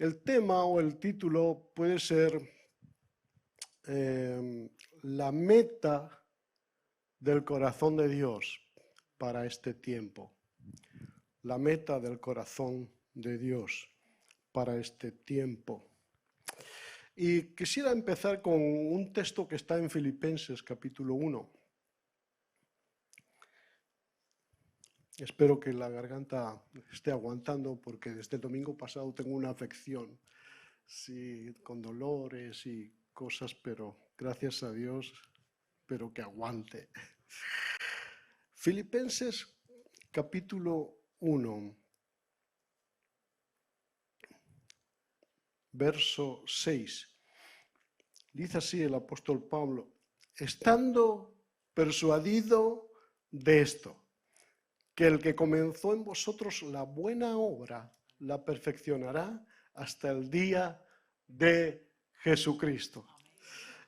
El tema o el título puede ser la meta del corazón de Dios para este tiempo. La meta del corazón de Dios para este tiempo. Y quisiera empezar con un texto que está en Filipenses capítulo 1. Espero que la garganta esté aguantando porque desde el domingo pasado tengo una afección, sí, con dolores y cosas, pero gracias a Dios, espero que aguante. Filipenses capítulo 1, verso 6. Dice así el apóstol Pablo: estando persuadido de esto, que el que comenzó en vosotros la buena obra la perfeccionará hasta el día de Jesucristo.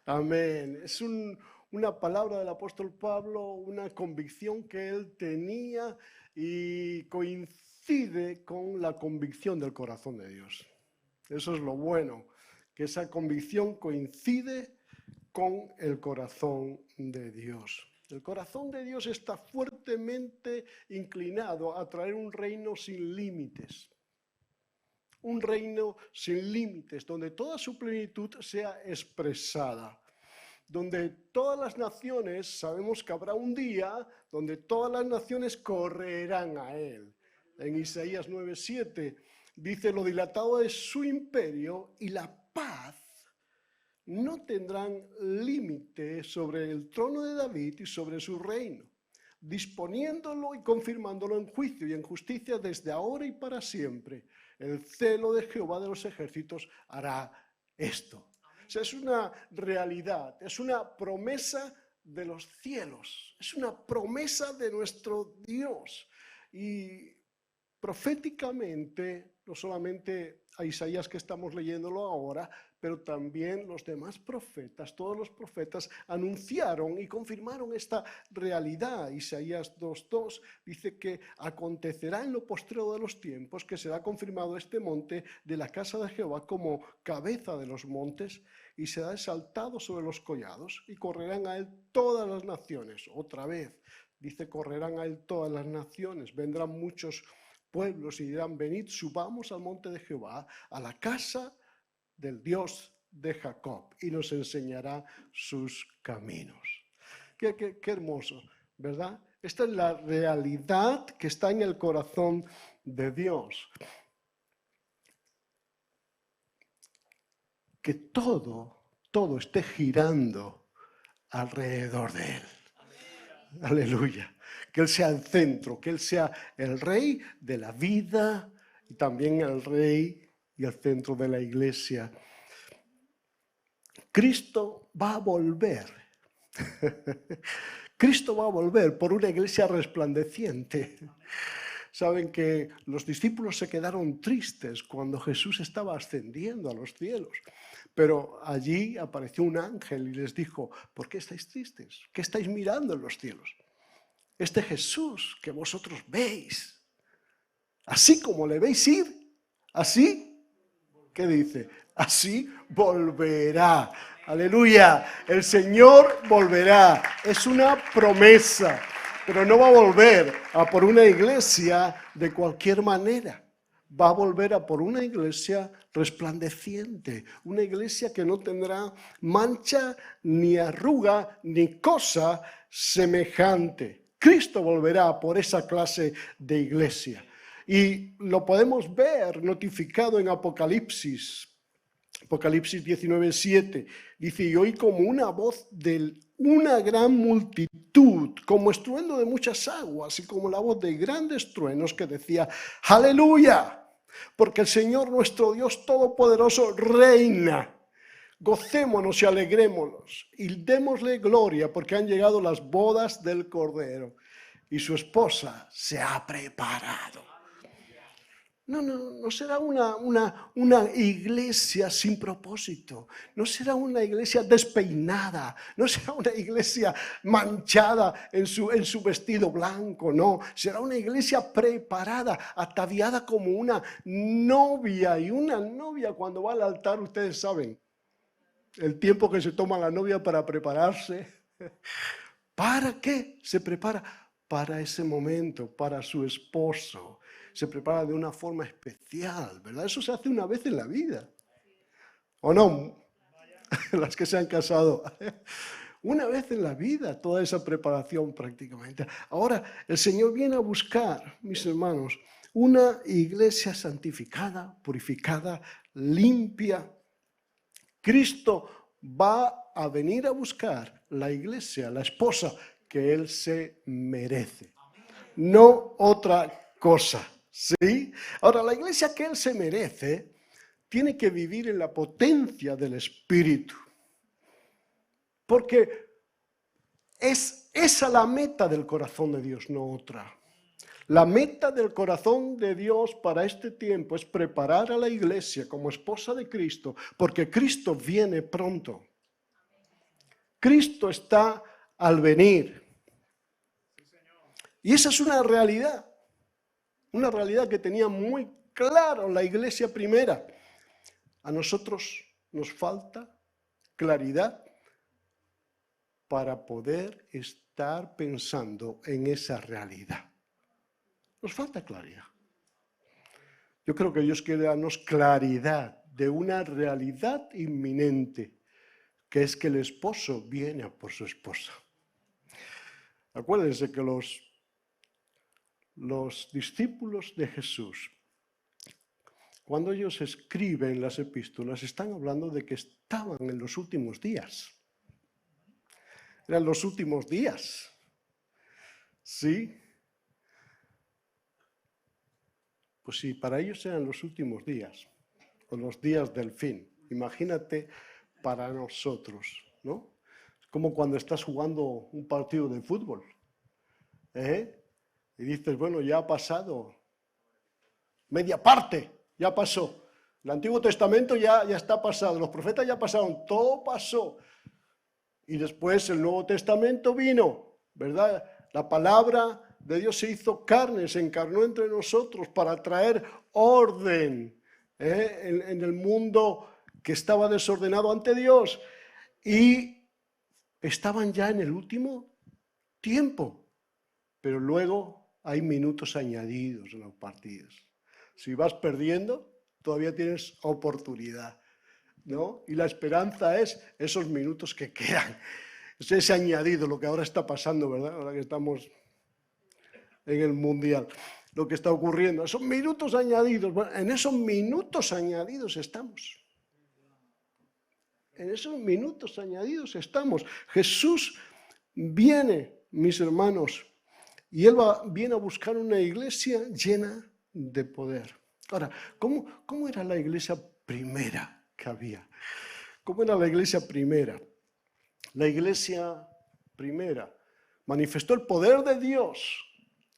Amén. Es una palabra del apóstol Pablo, una convicción que él tenía y coincide con la convicción del corazón de Dios. Eso es lo bueno, que esa convicción coincide con el corazón de Dios. El corazón de Dios está fuertemente inclinado a traer un reino sin límites. Un reino sin límites, donde toda su plenitud sea expresada. Donde todas las naciones, sabemos que habrá un día donde todas las naciones correrán a él. En Isaías 9:7 dice: lo dilatado es su imperio y la paz no tendrán límite sobre el trono de David y sobre su reino, disponiéndolo y confirmándolo en juicio y en justicia desde ahora y para siempre. El celo de Jehová de los ejércitos hará esto. O sea, es una realidad, es una promesa de los cielos, es una promesa de nuestro Dios. Y proféticamente, no solamente a Isaías que estamos leyéndolo ahora, pero también los demás profetas, todos los profetas anunciaron y confirmaron esta realidad. Isaías 2:2 dice que acontecerá en lo postrero de los tiempos que será confirmado este monte de la casa de Jehová como cabeza de los montes y será exaltado sobre los collados y correrán a él todas las naciones. Otra vez dice: correrán a él todas las naciones, vendrán muchos pueblos y dirán: venid, subamos al monte de Jehová, a la casa del Dios de Jacob, y nos enseñará sus caminos. Qué hermoso, ¿verdad? Esta es la realidad que está en el corazón de Dios. Que todo esté girando alrededor de él. Aleluya. Que él sea el centro, que él sea el rey de la vida y también el rey y el centro de la iglesia. Cristo va a volver. Cristo va a volver por una iglesia resplandeciente. Saben que los discípulos se quedaron tristes cuando Jesús estaba ascendiendo a los cielos. Pero allí apareció un ángel y les dijo: ¿por qué estáis tristes? ¿Qué estáis mirando en los cielos? Este Jesús que vosotros veis, así como le veis ir, así, ¿qué dice? Así volverá. Aleluya, el Señor volverá. Es una promesa, pero no va a volver a por una iglesia de cualquier manera. Va a volver a por una iglesia resplandeciente, una iglesia que no tendrá mancha, ni arruga, ni cosa semejante. Cristo volverá por esa clase de iglesia. Y lo podemos ver notificado en Apocalipsis 19:7, dice: y oí como una voz de una gran multitud, como estruendo de muchas aguas, y como la voz de grandes truenos, que decía: aleluya, porque el Señor nuestro Dios Todopoderoso reina. Gocémonos y alegrémonos, y démosle gloria, porque han llegado las bodas del Cordero, y su esposa se ha preparado. No será una iglesia sin propósito, no será una iglesia despeinada, no será una iglesia manchada en su vestido blanco, no, será una iglesia preparada, ataviada como una novia, y una novia cuando va al altar, ustedes saben, el tiempo que se toma la novia para prepararse. ¿Para qué se prepara? Para ese momento, para su esposo. Se prepara de una forma especial, ¿verdad? Eso se hace una vez en la vida. ¿O no? Las que se han casado. Una vez en la vida, toda esa preparación prácticamente. Ahora, el Señor viene a buscar, mis hermanos, una iglesia santificada, purificada, limpia. Cristo va a venir a buscar la iglesia, la esposa que Él se merece. No otra cosa. ¿Sí? Ahora, la iglesia que Él se merece tiene que vivir en la potencia del Espíritu. Porque es esa la meta del corazón de Dios, no otra. La meta del corazón de Dios para este tiempo es preparar a la iglesia como esposa de Cristo, porque Cristo viene pronto. Cristo está al venir. Y esa es una realidad que tenía muy claro la iglesia primera. A nosotros nos falta claridad para poder estar pensando en esa realidad. Nos falta claridad. Yo creo que Dios quiere darnos claridad de una realidad inminente, que es que el esposo viene a por su esposa. Acuérdense que los discípulos de Jesús, cuando ellos escriben las epístolas, están hablando de que estaban en los últimos días. Eran los últimos días. ¿Sí? Pues sí, para ellos eran los últimos días, o los días del fin. Imagínate para nosotros, ¿no? Es como cuando estás jugando un partido de fútbol, y dices, bueno, ya ha pasado media parte, ya pasó. El Antiguo Testamento ya está pasado, los profetas ya pasaron, todo pasó. Y después el Nuevo Testamento vino, ¿verdad? La palabra de Dios se hizo carne, se encarnó entre nosotros para traer orden en el mundo que estaba desordenado ante Dios. Y estaban ya en el último tiempo, pero luego hay minutos añadidos en los partidos. Si vas perdiendo, todavía tienes oportunidad, ¿no? Y la esperanza es esos minutos que quedan. Es ese añadido, lo que ahora está pasando, ¿verdad? Ahora que estamos en el Mundial, lo que está ocurriendo, esos minutos añadidos, bueno, en esos minutos añadidos estamos. En esos minutos añadidos estamos. Jesús viene, mis hermanos, y Él viene a buscar una iglesia llena de poder. Ahora, ¿cómo era la iglesia primera que había? ¿Cómo era la iglesia primera? La iglesia primera manifestó el poder de Dios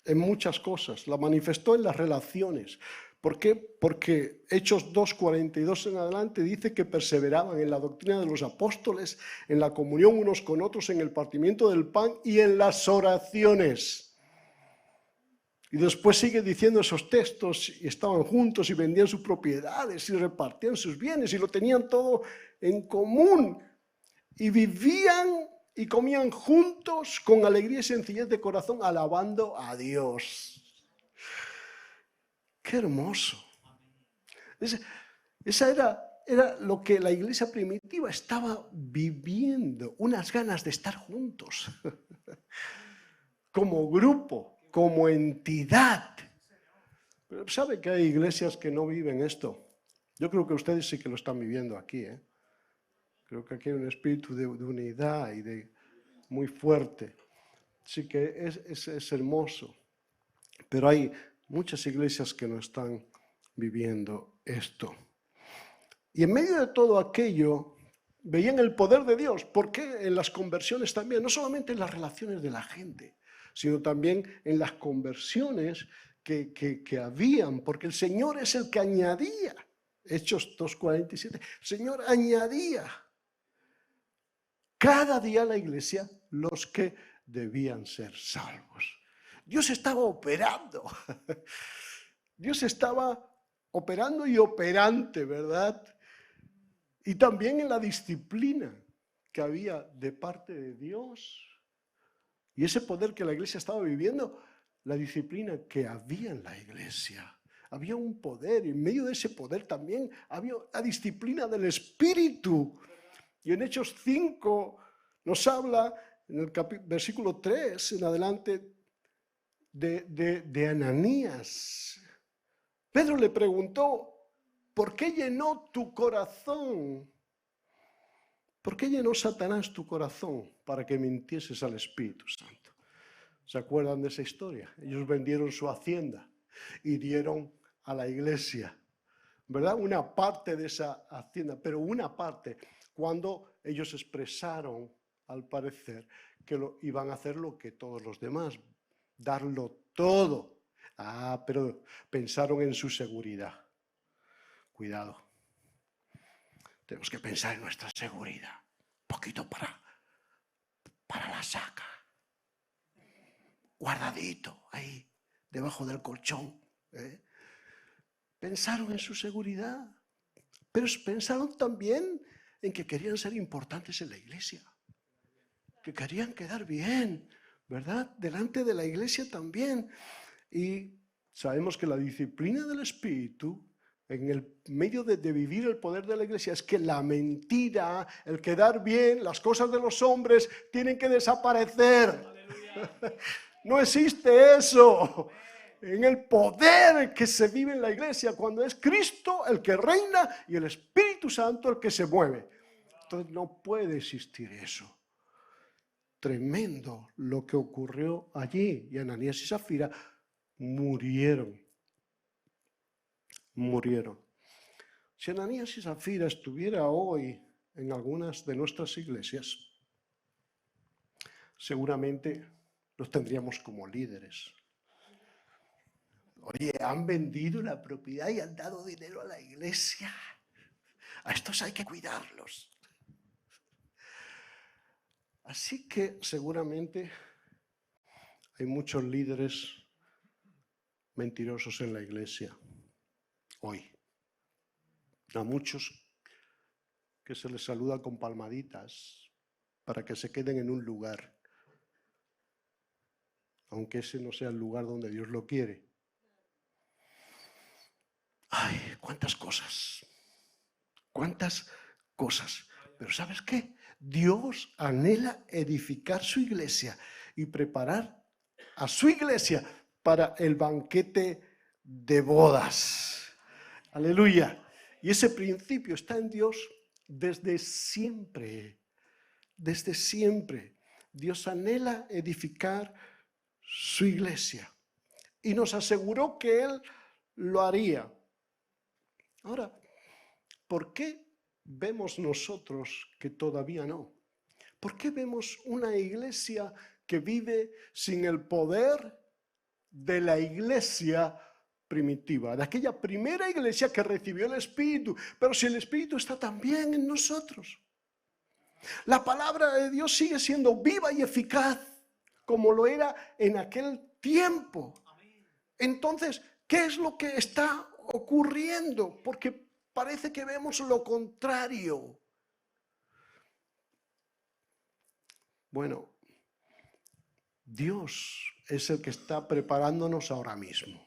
en muchas cosas, la manifestó en las relaciones. ¿Por qué? Porque Hechos 2:42 en adelante dice que perseveraban en la doctrina de los apóstoles, en la comunión unos con otros, en el partimiento del pan y en las oraciones. Y después sigue diciendo esos textos, y estaban juntos y vendían sus propiedades y repartían sus bienes y lo tenían todo en común. Y vivían y comían juntos con alegría y sencillez de corazón, alabando a Dios. ¡Qué hermoso! Esa era lo que la iglesia primitiva estaba viviendo, unas ganas de estar juntos, como grupo, como entidad. Pero ¿sabe que hay iglesias que no viven esto? Yo creo que ustedes sí que lo están viviendo aquí, ¿eh? Creo que aquí hay un espíritu de unidad y de muy fuerte. Sí que es hermoso. Pero hay muchas iglesias que no están viviendo esto. Y en medio de todo aquello, veían el poder de Dios. ¿Por qué? En las conversiones también. No solamente en las relaciones de la gente, sino también en las conversiones que habían, porque el Señor es el que añadía. Hechos 2:47, el Señor añadía cada día a la iglesia los que debían ser salvos. Dios estaba operando. Dios estaba operando y operante, ¿verdad? Y también en la disciplina que había de parte de Dios. Y ese poder que la iglesia estaba viviendo, la disciplina que había en la iglesia. Había un poder, y en medio de ese poder también había la disciplina del Espíritu. Y en Hechos 5 nos habla, en el versículo 3 en adelante, de Ananías. Pedro le preguntó, ¿por qué llenó tu corazón? ¿Por qué llenó Satanás tu corazón para que mintieses al Espíritu Santo? ¿Se acuerdan de esa historia? Ellos vendieron su hacienda y dieron a la iglesia, ¿verdad? Una parte de esa hacienda, pero una parte, cuando ellos expresaron, al parecer, que iban a hacer lo que todos los demás, darlo todo. Pero pensaron en su seguridad. Cuidado. Tenemos que pensar en nuestra seguridad. Poquito para la saca. Guardadito ahí, debajo del colchón. Pensaron en su seguridad. Pero pensaron también en que querían ser importantes en la iglesia. Que querían quedar bien, ¿verdad? Delante de la iglesia también. Y sabemos que la disciplina del Espíritu, en el medio de vivir el poder de la iglesia, es que la mentira, el quedar bien, las cosas de los hombres tienen que desaparecer. No existe eso. En el poder que se vive en la iglesia, cuando es Cristo el que reina y el Espíritu Santo el que se mueve. Entonces no puede existir eso. Tremendo lo que ocurrió allí. Y Ananías y Zafira murieron. Si Ananías y Zafira estuviera hoy en algunas de nuestras iglesias, seguramente los tendríamos como líderes. Oye, han vendido la propiedad y han dado dinero a la iglesia. A estos hay que cuidarlos. Así que seguramente hay muchos líderes mentirosos en la iglesia hoy. A muchos que se les saluda con palmaditas para que se queden en un lugar, aunque ese no sea el lugar donde Dios lo quiere. Ay, cuántas cosas. Pero ¿sabes qué? Dios anhela edificar su iglesia y preparar a su iglesia para el banquete de bodas. Aleluya. Y ese principio está en Dios desde siempre. Desde siempre. Dios anhela edificar su iglesia. Y nos aseguró que Él lo haría. Ahora, ¿por qué vemos nosotros que todavía no? ¿Por qué vemos una iglesia que vive sin el poder de la iglesia primitiva, de aquella primera iglesia que recibió el Espíritu? Pero si el Espíritu está también en nosotros. La palabra de Dios sigue siendo viva y eficaz como lo era en aquel tiempo. Entonces, ¿qué es lo que está ocurriendo? Porque parece que vemos lo contrario. Bueno, Dios es el que está preparándonos ahora mismo.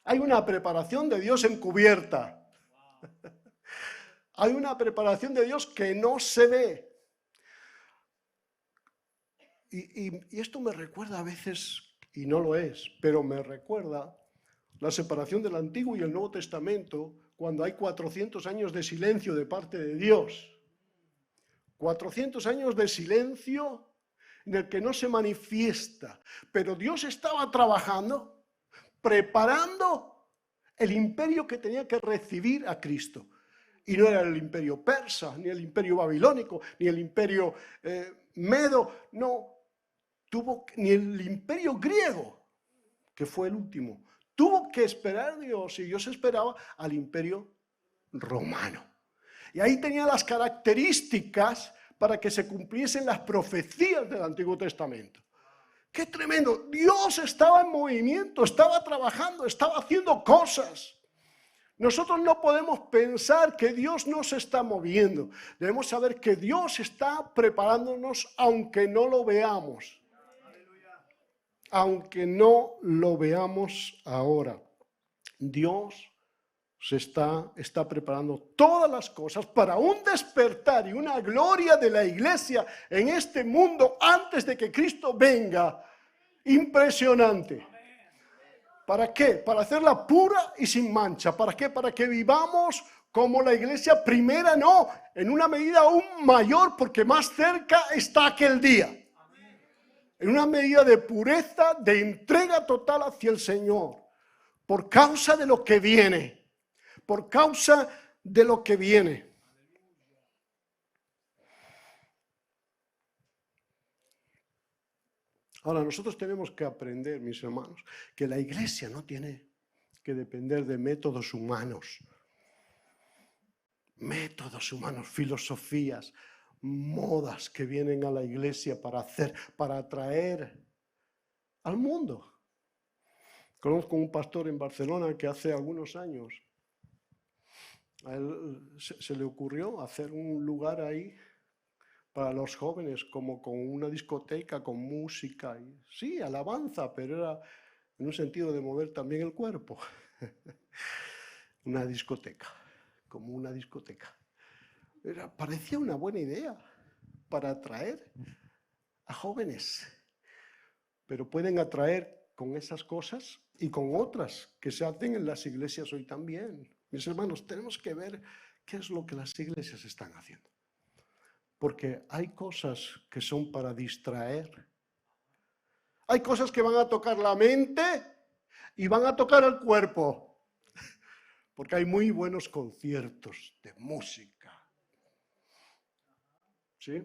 Hay una preparación de Dios encubierta. Hay una preparación de Dios que no se ve. Y esto me recuerda a veces, y no lo es, pero me recuerda la separación del Antiguo y el Nuevo Testamento, cuando hay 400 años de silencio de parte de Dios. 400 años de silencio en el que no se manifiesta. Pero Dios estaba trabajando, preparando el imperio que tenía que recibir a Cristo. Y no era el imperio persa, ni el imperio babilónico, ni el imperio medo, no. Ni el imperio griego, que fue el último. que esperar a Dios y Dios esperaba al imperio romano. Y ahí tenía las características para que se cumpliesen las profecías del Antiguo Testamento. ¡Qué tremendo! Dios estaba en movimiento, estaba trabajando, estaba haciendo cosas. Nosotros no podemos pensar que Dios no se está moviendo. Debemos saber que Dios está preparándonos aunque no lo veamos. Aunque no lo veamos ahora. Dios se está preparando todas las cosas para un despertar y una gloria de la iglesia en este mundo antes de que Cristo venga. Impresionante. ¿Para qué? Para hacerla pura y sin mancha. ¿Para qué? Para que vivamos como la iglesia primera, no, en una medida aún mayor, porque más cerca está aquel día. En una medida de pureza, de entrega total hacia el Señor, por causa de lo que viene. Por causa de lo que viene. Ahora, nosotros tenemos que aprender, mis hermanos, que la iglesia no tiene que depender de métodos humanos. Métodos humanos, filosofías, modas que vienen a la iglesia para atraer al mundo. Conozco un pastor en Barcelona que hace algunos años a él se le ocurrió hacer un lugar ahí para los jóvenes, como con una discoteca, con música. Sí, alabanza, pero era en un sentido de mover también el cuerpo. Una discoteca, como una discoteca. Parecía una buena idea para atraer a jóvenes. Pero pueden atraer con esas cosas y con otras que se hacen en las iglesias hoy también. Mis hermanos, tenemos que ver qué es lo que las iglesias están haciendo. Porque hay cosas que son para distraer. Hay cosas que van a tocar la mente y van a tocar el cuerpo. Porque hay muy buenos conciertos de música. ¿Sí?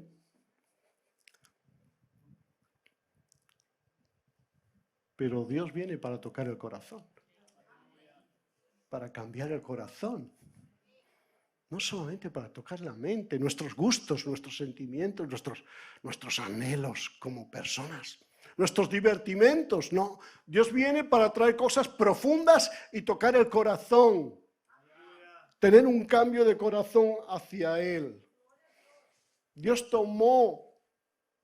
Pero Dios viene para tocar el corazón. Para cambiar el corazón. No solamente para tocar la mente, nuestros gustos, nuestros sentimientos, nuestros anhelos como personas, nuestros divertimentos, no. Dios viene para traer cosas profundas y tocar el corazón. Tener un cambio de corazón hacia Él. Dios tomó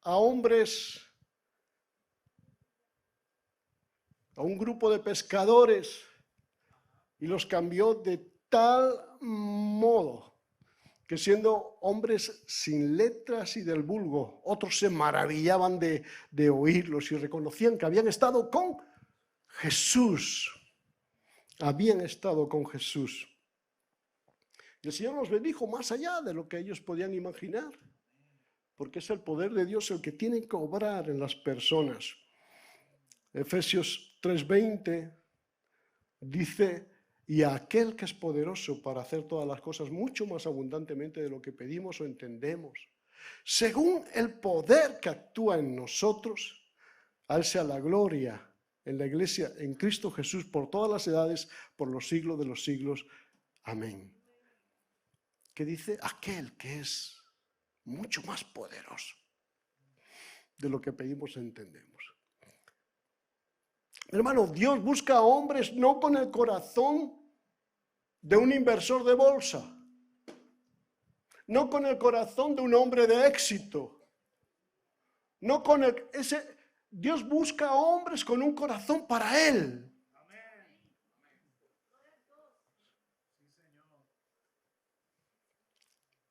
a hombres, a un grupo de pescadores y los cambió de tal modo que siendo hombres sin letras y del vulgo, otros se maravillaban de oírlos y reconocían que habían estado con Jesús. Habían estado con Jesús. Y el Señor los bendijo más allá de lo que ellos podían imaginar, porque es el poder de Dios el que tiene que obrar en las personas. Efesios 3:20 dice: y a aquel que es poderoso para hacer todas las cosas mucho más abundantemente de lo que pedimos o entendemos, según el poder que actúa en nosotros, a Él sea la gloria en la iglesia, en Cristo Jesús, por todas las edades, por los siglos de los siglos. Amén. Que dice aquel que es mucho más poderoso de lo que pedimos o entendemos. Hermano, Dios busca a hombres no con el corazón de un inversor de bolsa, no con el corazón de un hombre de éxito, no con Dios busca a hombres con un corazón para Él.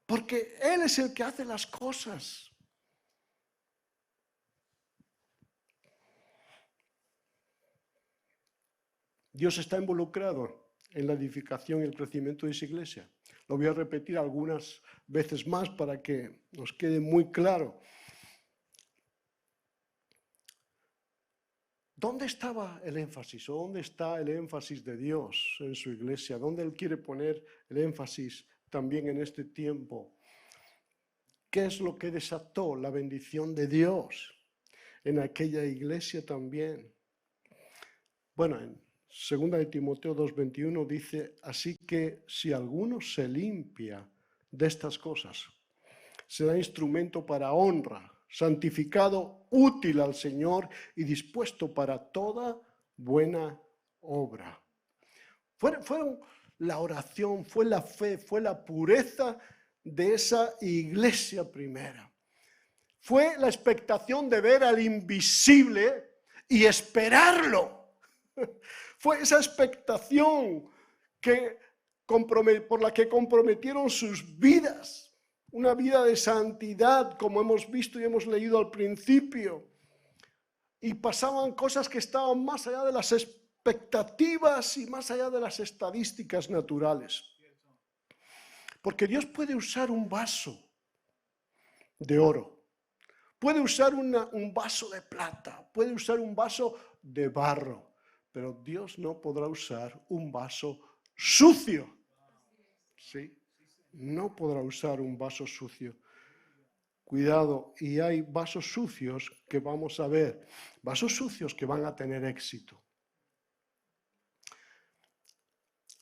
Porque Él es el que hace las cosas. Dios está involucrado en la edificación y el crecimiento de esa iglesia. Lo voy a repetir algunas veces más para que nos quede muy claro. ¿Dónde estaba el énfasis o dónde está el énfasis de Dios en su iglesia? ¿Dónde Él quiere poner el énfasis también en este tiempo? ¿Qué es lo que desató la bendición de Dios en aquella iglesia también? Bueno, Segunda de Timoteo 2:21 dice, así que si alguno se limpia de estas cosas, será instrumento para honra, santificado, útil al Señor y dispuesto para toda buena obra. Fueron la oración, fue la fe, fue la pureza de esa iglesia primera. Fue la expectación de ver al invisible y esperarlo. Fue esa expectación por la que comprometieron sus vidas. Una vida de santidad, como hemos visto y hemos leído al principio. Y pasaban cosas que estaban más allá de las expectativas y más allá de las estadísticas naturales. Porque Dios puede usar un vaso de oro, puede usar un vaso de plata, puede usar un vaso de barro, pero Dios no podrá usar un vaso sucio. ¿Sí? No podrá usar un vaso sucio. Cuidado, y hay vasos sucios que vamos a ver, vasos sucios que van a tener éxito.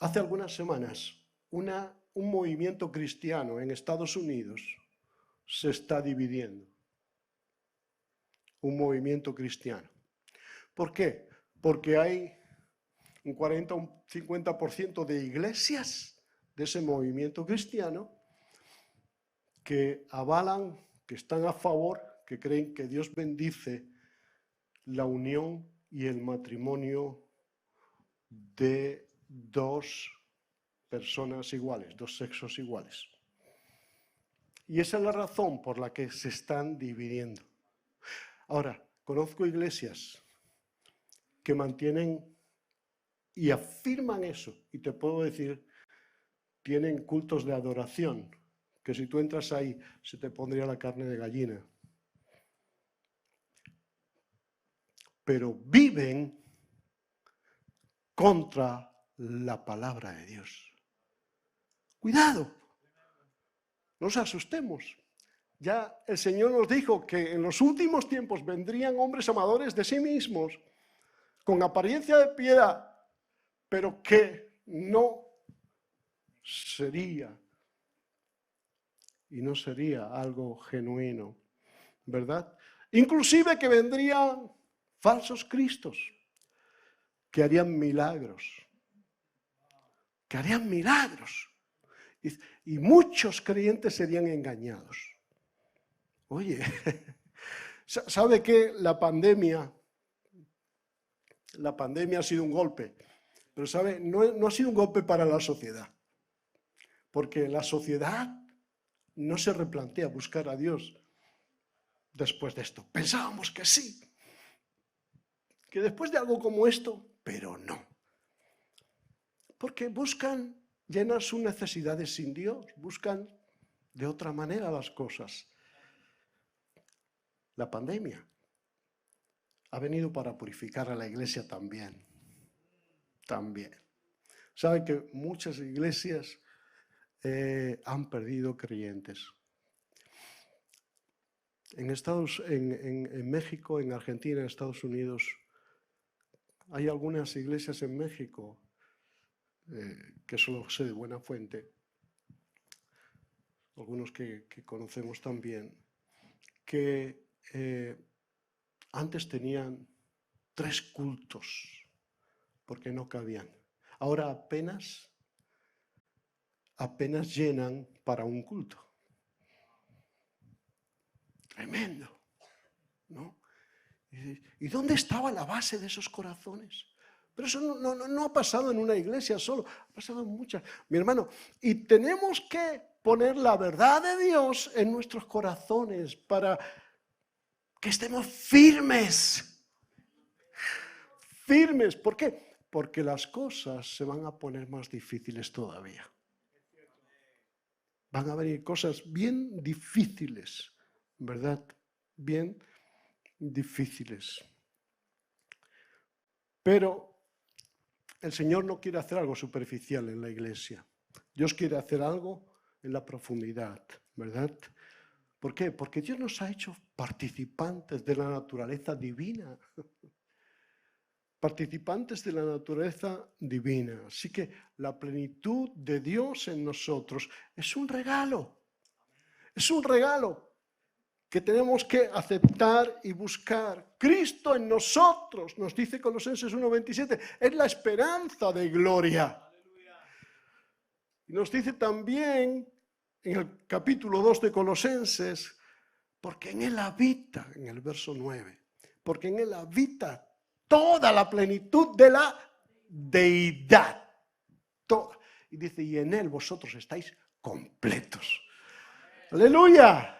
Hace algunas semanas, un movimiento cristiano en Estados Unidos se está dividiendo. Un movimiento cristiano. ¿Por qué? Porque hay un 40 o un 50% de iglesias de ese movimiento cristiano que avalan, que están a favor, que creen que Dios bendice la unión y el matrimonio de dos personas iguales, dos sexos iguales. Y esa es la razón por la que se están dividiendo. Ahora, conozco iglesias que mantienen y afirman eso, y te puedo decir, tienen cultos de adoración, que si tú entras ahí se te pondría la carne de gallina. Pero viven contra la palabra de Dios. Cuidado, no nos asustemos. Ya el Señor nos dijo que en los últimos tiempos vendrían hombres amadores de sí mismos, con apariencia de piedad, pero que no sería algo genuino, ¿verdad? Inclusive que vendrían falsos cristos, que harían milagros, y muchos creyentes serían engañados. Oye, ¿sabe que la pandemia ha sido un golpe? Pero ¿sabe? No ha sido un golpe para la sociedad, porque la sociedad no se replantea buscar a Dios después de esto. Pensábamos que sí, que después de algo como esto, pero no. Porque buscan llenar sus necesidades sin Dios, buscan de otra manera las cosas. La pandemia ha venido para purificar a la iglesia también. Saben que muchas iglesias han perdido creyentes. En México, en Argentina, en Estados Unidos, hay algunas iglesias en México, que solo sé de buena fuente, algunos que conocemos también, que antes tenían 3 cultos, porque no cabían. Ahora apenas llenan para un culto. Tremendo, ¿no? ¿Y dónde estaba la base de esos corazones? Pero eso no ha pasado en una iglesia solo, ha pasado en muchas. Mi hermano, y tenemos que poner la verdad de Dios en nuestros corazones para que estemos firmes. Firmes, ¿por qué? Porque las cosas se van a poner más difíciles todavía. Van a venir cosas bien difíciles, ¿verdad? Bien difíciles. Pero el Señor no quiere hacer algo superficial en la iglesia. Dios quiere hacer algo en la profundidad, ¿verdad? ¿Por qué? Porque Dios nos ha hecho participantes de la naturaleza divina. participantes de la naturaleza divina. Así que la plenitud de Dios en nosotros es un regalo. Es un regalo que tenemos que aceptar y buscar. Cristo en nosotros, nos dice Colosenses 1:27, es la esperanza de gloria. Y nos dice también en el capítulo 2 de Colosenses, porque en Él habita, en el verso 9, porque en Él habita toda la plenitud de la deidad. Toda. Y dice, y en Él vosotros estáis completos. ¡Aleluya!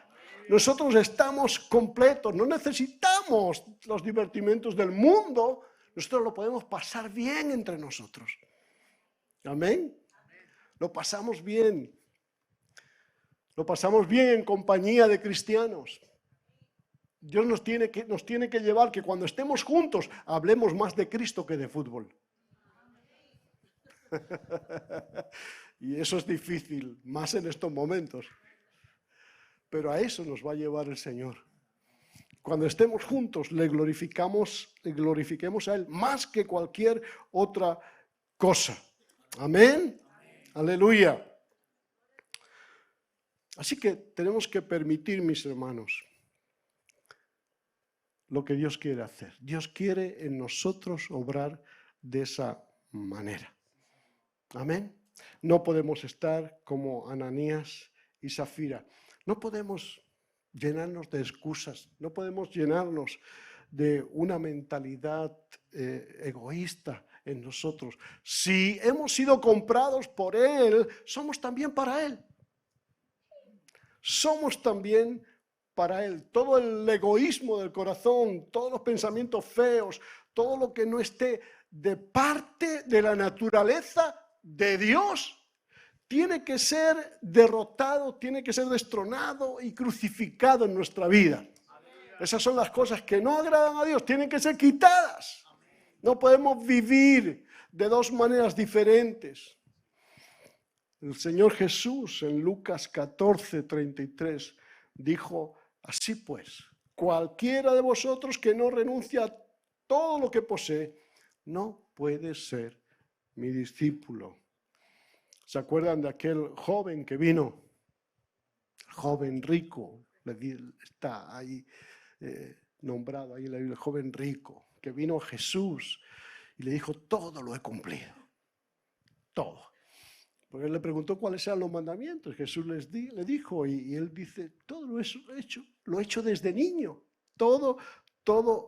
Nosotros estamos completos, no necesitamos los divertimentos del mundo, nosotros lo podemos pasar bien entre nosotros. Amén. Lo pasamos bien. Lo pasamos bien en compañía de cristianos. Dios nos tiene que llevar que cuando estemos juntos hablemos más de Cristo que de fútbol. Y eso es difícil, más en estos momentos. Pero a eso nos va a llevar el Señor. Cuando estemos juntos le glorifiquemos a Él más que cualquier otra cosa. Amén. Aleluya. Así que tenemos que permitir, mis hermanos, lo que Dios quiere hacer. Dios quiere en nosotros obrar de esa manera. Amén. No podemos estar como Ananías y Zafira. No podemos llenarnos de excusas. No podemos llenarnos de una mentalidad egoísta en nosotros. Si hemos sido comprados por Él, somos también para Él. Somos también para Él. Todo el egoísmo del corazón, todos los pensamientos feos, todo lo que no esté de parte de la naturaleza de Dios, tiene que ser derrotado, tiene que ser destronado y crucificado en nuestra vida. Esas son las cosas que no agradan a Dios, tienen que ser quitadas. No podemos vivir de dos maneras diferentes. El Señor Jesús en Lucas 14:33 dijo, así pues, cualquiera de vosotros que no renuncia a todo lo que posee, no puede ser mi discípulo. ¿Se acuerdan de aquel joven que vino? El joven rico, está ahí nombrado ahí el joven rico, que vino a Jesús y le dijo, todo lo he cumplido, todo. Porque él le preguntó cuáles eran los mandamientos. Jesús le dijo, y él dice, todo eso lo he hecho desde niño, todo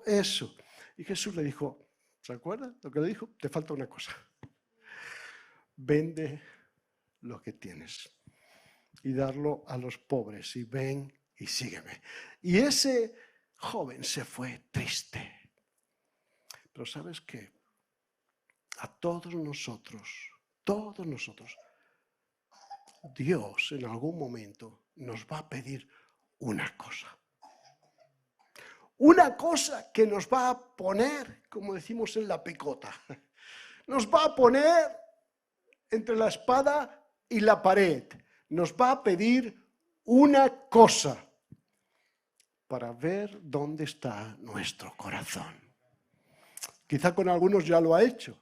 eso. Y Jesús le dijo, ¿se acuerdan lo que le dijo? Te falta una cosa. Vende lo que tienes y darlo a los pobres y ven y sígueme. Y ese joven se fue triste. Pero ¿sabes qué? A todos nosotros, Dios en algún momento nos va a pedir una cosa. Una cosa que nos va a poner, como decimos en la picota, nos va a poner entre la espada y la pared. Nos va a pedir una cosa para ver dónde está nuestro corazón. Quizá con algunos ya lo ha hecho,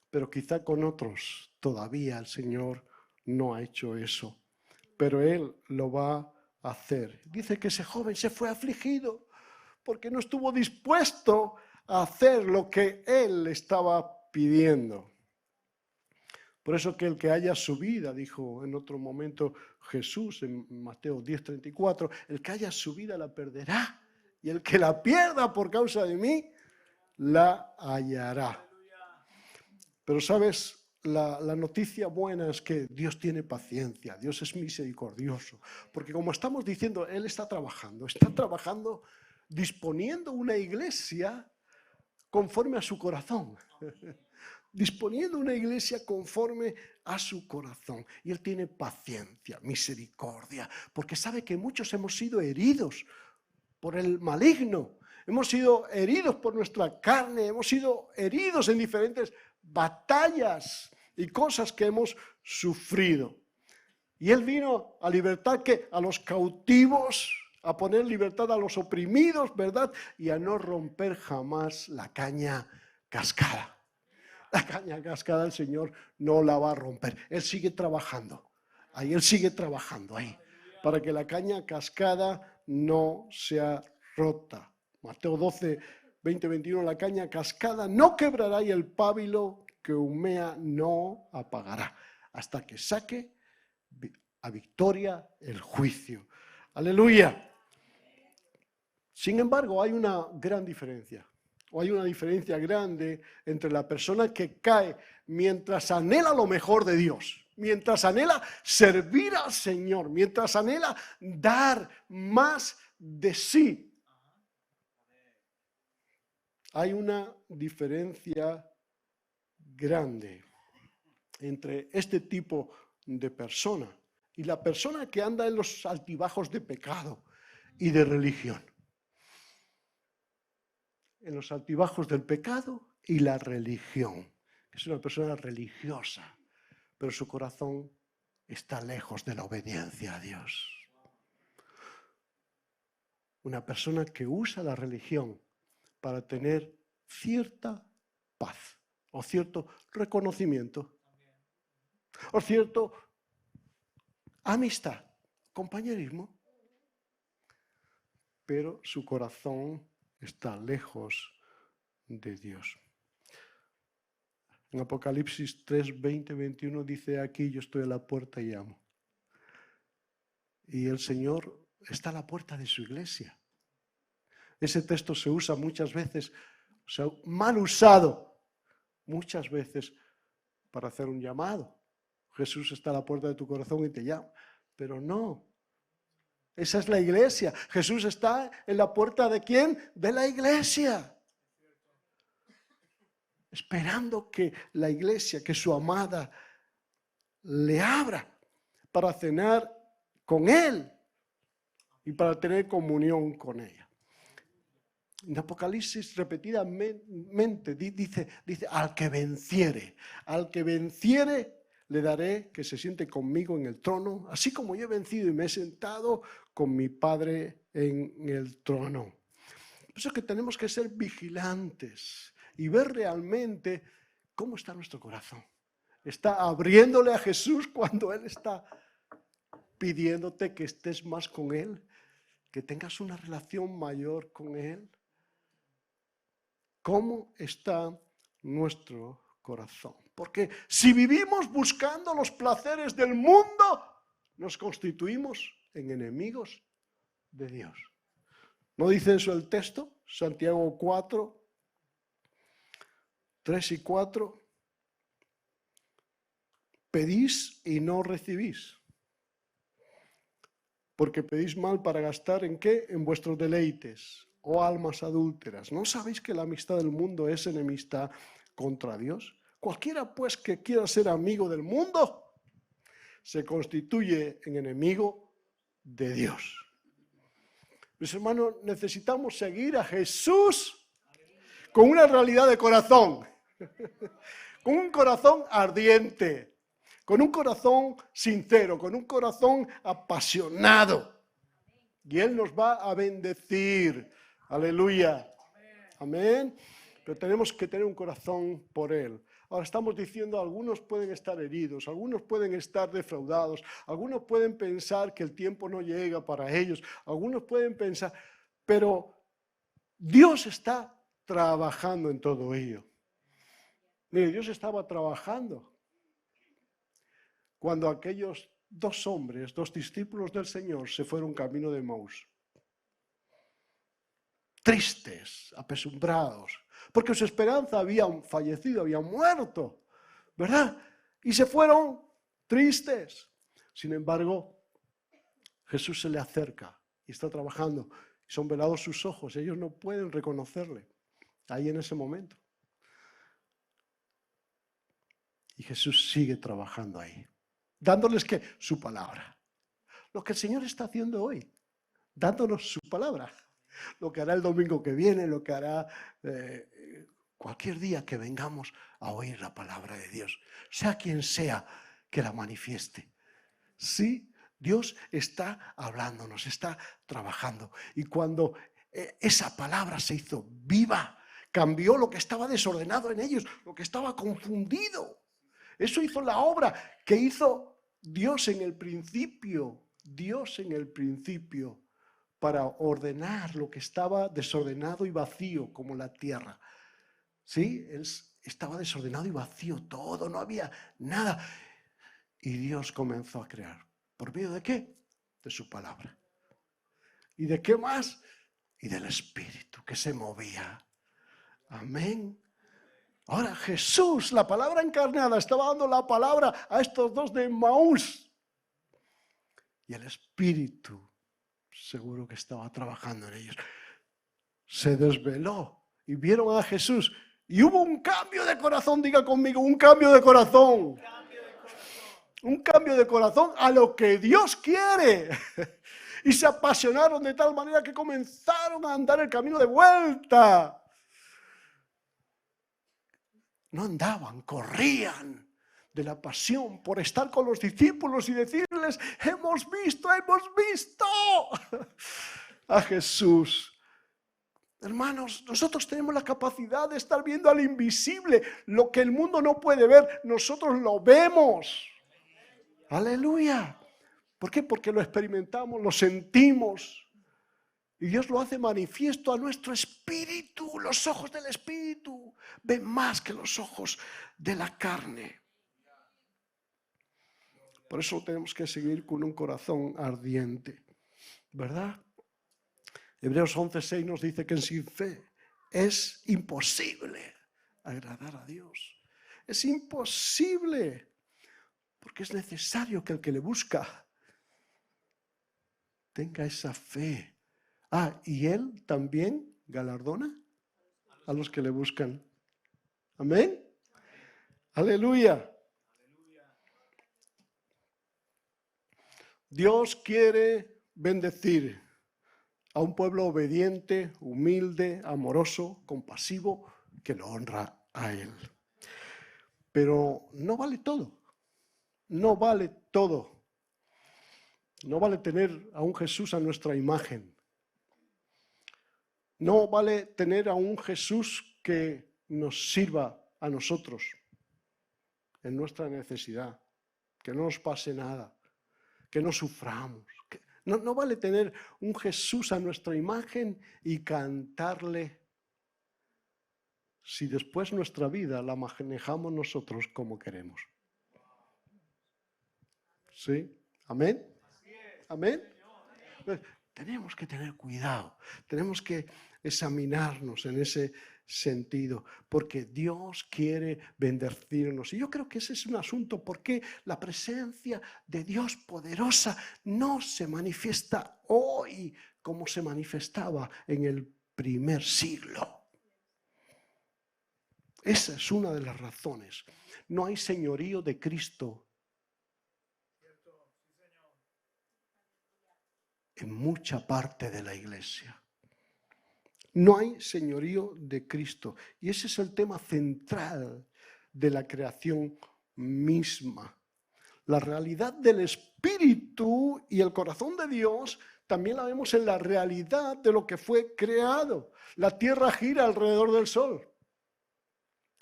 pero quizá con otros todavía el Señor no ha hecho eso. Pero Él lo va a hacer. Dice que ese joven se fue afligido porque no estuvo dispuesto a hacer lo que Él estaba pidiendo. Por eso que el que haya su vida, dijo en otro momento Jesús en Mateo 10:34, el que haya su vida la perderá y el que la pierda por causa de mí, la hallará. Pero sabes, la noticia buena es que Dios tiene paciencia, Dios es misericordioso, porque como estamos diciendo, Él está trabajando disponiendo una iglesia conforme a su corazón. Disponiendo una iglesia conforme a su corazón. Y Él tiene paciencia, misericordia, porque sabe que muchos hemos sido heridos por el maligno. Hemos sido heridos por nuestra carne, hemos sido heridos en diferentes batallas y cosas que hemos sufrido. Y Él vino a libertar a los cautivos, a poner libertad a los oprimidos, ¿verdad? Y a no romper jamás la caña cascada. La caña cascada el Señor no la va a romper. Él sigue trabajando. Él sigue trabajando ahí. Para que la caña cascada no sea rota. Mateo 12, 20, 21. La caña cascada no quebrará y el pábilo que humea no apagará. Hasta que saque a victoria el juicio. Aleluya. Sin embargo, hay una gran diferencia. O hay una diferencia grande entre la persona que cae mientras anhela lo mejor de Dios, mientras anhela servir al Señor, mientras anhela dar más de sí. Hay una diferencia grande entre este tipo de persona y la persona que anda en los altibajos de pecado y de religión. En los altibajos del pecado y la religión. Es una persona religiosa, pero su corazón está lejos de la obediencia a Dios. Una persona que usa la religión para tener cierta paz o cierto reconocimiento o cierto amistad, compañerismo, pero su corazón está lejos de Dios. En Apocalipsis 3, 20, 21 dice: aquí yo estoy a la puerta y llamo. Y el Señor está a la puerta de su iglesia. Ese texto se usa muchas veces, o sea, mal usado, muchas veces para hacer un llamado. Jesús está a la puerta de tu corazón y te llama. Pero no. Esa es la iglesia. Jesús está en la puerta ¿de quién? De la iglesia. Esperando que la iglesia, que su amada, le abra para cenar con Él y para tener comunión con ella. En Apocalipsis repetidamente dice, al que venciere le daré que se siente conmigo en el trono, así como yo he vencido y me he sentado con mi Padre en el trono. Por eso es que tenemos que ser vigilantes y ver realmente cómo está nuestro corazón. ¿Está abriéndole a Jesús cuando Él está pidiéndote que estés más con Él? Que tengas una relación mayor con Él. ¿Cómo está nuestro corazón? Porque si vivimos buscando los placeres del mundo, nos constituimos en enemigos de Dios. ¿No dice eso el texto? Santiago 4, 3 y 4. Pedís y no recibís. Porque pedís mal para gastar ¿en qué? En vuestros deleites. Oh almas adúlteras, ¿no sabéis que la amistad del mundo es enemistad contra Dios? Cualquiera pues que quiera ser amigo del mundo se constituye en enemigo de Dios. Mis hermanos, necesitamos seguir a Jesús con una realidad de corazón, con un corazón ardiente, con un corazón sincero, con un corazón apasionado. Y Él nos va a bendecir. Aleluya. Amén. Pero tenemos que tener un corazón por Él. Ahora estamos diciendo, algunos pueden estar heridos, algunos pueden estar defraudados, algunos pueden pensar que el tiempo no llega para ellos, algunos pueden pensar, pero Dios está trabajando en todo ello. Mire, Dios estaba trabajando cuando aquellos dos hombres, dos discípulos del Señor, se fueron camino de Emaús. Tristes, apesumbrados, porque su esperanza había fallecido, había muerto, ¿verdad? Y se fueron tristes. Sin embargo, Jesús se le acerca y está trabajando. Son velados sus ojos, ellos no pueden reconocerle ahí en ese momento. Y Jesús sigue trabajando ahí, dándoles ¿qué? Su palabra. Lo que el Señor está haciendo hoy, dándonos su palabra. Lo que hará el domingo que viene, lo que hará cualquier día que vengamos a oír la palabra de Dios, sea quien sea que la manifieste. Sí, Dios está hablándonos, está trabajando. Y cuando esa palabra se hizo viva, Cambió lo que estaba desordenado en ellos, lo que estaba confundido. Eso hizo la obra que hizo Dios en el principio. Dios en el principio, para ordenar lo que estaba desordenado y vacío, como la tierra. ¿Sí? Él estaba desordenado y vacío todo, no había nada. Y Dios comenzó a crear. ¿Por medio de qué? De su palabra. ¿Y de qué más? Y del Espíritu que se movía. Amén. Ahora Jesús, la palabra encarnada, estaba dando la palabra a estos dos de Emaús. Y el Espíritu seguro que estaba trabajando en ellos. Se desveló y vieron a Jesús. Y hubo un cambio de corazón, diga conmigo, un cambio de corazón. Un cambio de corazón a lo que Dios quiere. Y se apasionaron de tal manera que comenzaron a andar el camino de vuelta. No andaban, corrían de la pasión por estar con los discípulos y decirles, hemos visto a Jesús. Hermanos, nosotros tenemos la capacidad de estar viendo al invisible. Lo que el mundo no puede ver, nosotros lo vemos. Aleluya. ¿Por qué? Porque lo experimentamos, lo sentimos. Y Dios lo hace manifiesto a nuestro espíritu. Los ojos del espíritu ven más que los ojos de la carne. Por eso tenemos que seguir con un corazón ardiente, ¿verdad? Hebreos 11:6 nos dice que sin fe es imposible agradar a Dios. Es imposible, porque es necesario que el que le busca tenga esa fe. Y Él también galardona a los que le buscan. Amén. Aleluya. Dios quiere bendecir a un pueblo obediente, humilde, amoroso, compasivo, que lo honra a Él. Pero no vale todo. No vale todo. No vale tener a un Jesús a nuestra imagen. No vale tener a un Jesús que nos sirva a nosotros en nuestra necesidad, que no nos pase nada, que no suframos. No vale tener un Jesús a nuestra imagen y cantarle si después nuestra vida la manejamos nosotros como queremos. ¿Sí? ¿Amén? ¿Amén? Pues, tenemos que tener cuidado, tenemos que examinarnos en ese sentido, porque Dios quiere bendecirnos. Y yo creo que ese es un asunto, porque la presencia de Dios poderosa no se manifiesta hoy como se manifestaba en el primer siglo. Esa es una de las razones. No hay señorío de Cristo en mucha parte de la iglesia. No hay señorío de Cristo. Y ese es el tema central de la creación misma. La realidad del Espíritu y el corazón de Dios también la vemos en la realidad de lo que fue creado. La Tierra gira alrededor del Sol,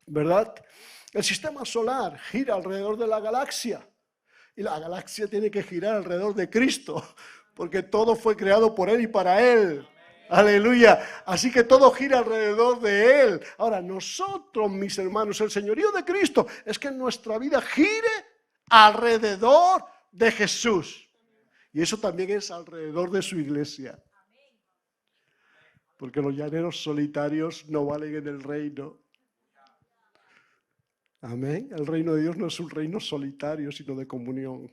¿verdad? El sistema solar gira alrededor de la galaxia. Y la galaxia tiene que girar alrededor de Cristo, porque todo fue creado por Él y para Él. Aleluya. Así que todo gira alrededor de Él. Ahora, nosotros, mis hermanos, el señorío de Cristo es que nuestra vida gire alrededor de Jesús. Y eso también es alrededor de su iglesia. Porque los llaneros solitarios no valen en el reino. Amén. El reino de Dios no es un reino solitario, sino de comunión.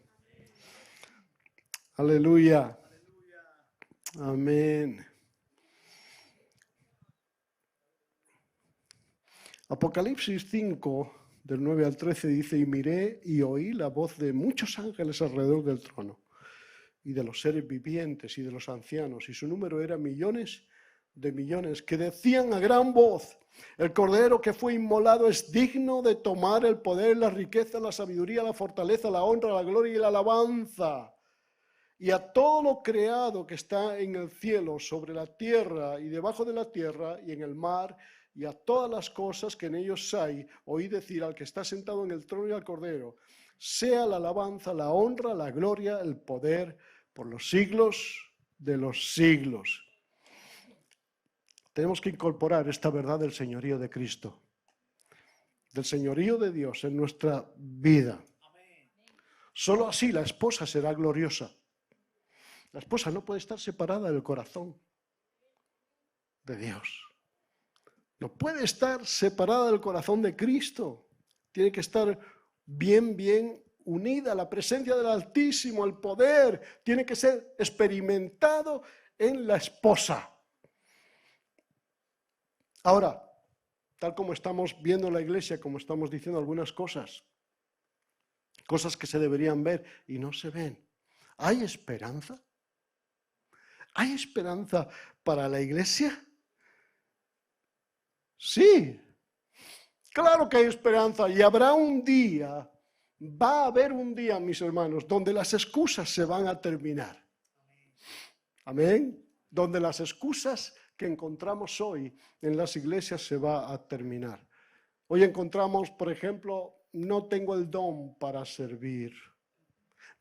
Aleluya. Amén. Apocalipsis 5, del 9 al 13, dice: y miré y oí la voz de muchos ángeles alrededor del trono, y de los seres vivientes y de los ancianos, y su número era millones de millones, que decían a gran voz: el Cordero que fue inmolado es digno de tomar el poder, la riqueza, la sabiduría, la fortaleza, la honra, la gloria y la alabanza. Y a todo lo creado que está en el cielo, sobre la tierra y debajo de la tierra, y en el mar y a todas las cosas que en ellos hay, oí decir al que está sentado en el trono y al Cordero, sea la alabanza, la honra, la gloria, el poder, por los siglos de los siglos. Tenemos que incorporar esta verdad del señorío de Cristo, del señorío de Dios en nuestra vida. Solo así la esposa será gloriosa. La esposa no puede estar separada del corazón de Dios. No puede estar separada del corazón de Cristo. Tiene que estar bien unida a la presencia del Altísimo, el poder. Tiene que ser experimentado en la esposa. Ahora, tal como estamos viendo la iglesia, como estamos diciendo algunas cosas que se deberían ver y no se ven, ¿hay esperanza? ¿Hay esperanza para la iglesia? Sí, claro que hay esperanza y habrá un día, va a haber un día, mis hermanos, donde las excusas se van a terminar. Amén. Donde las excusas que encontramos hoy en las iglesias se va a terminar. Hoy encontramos, por ejemplo, no tengo el don para servir.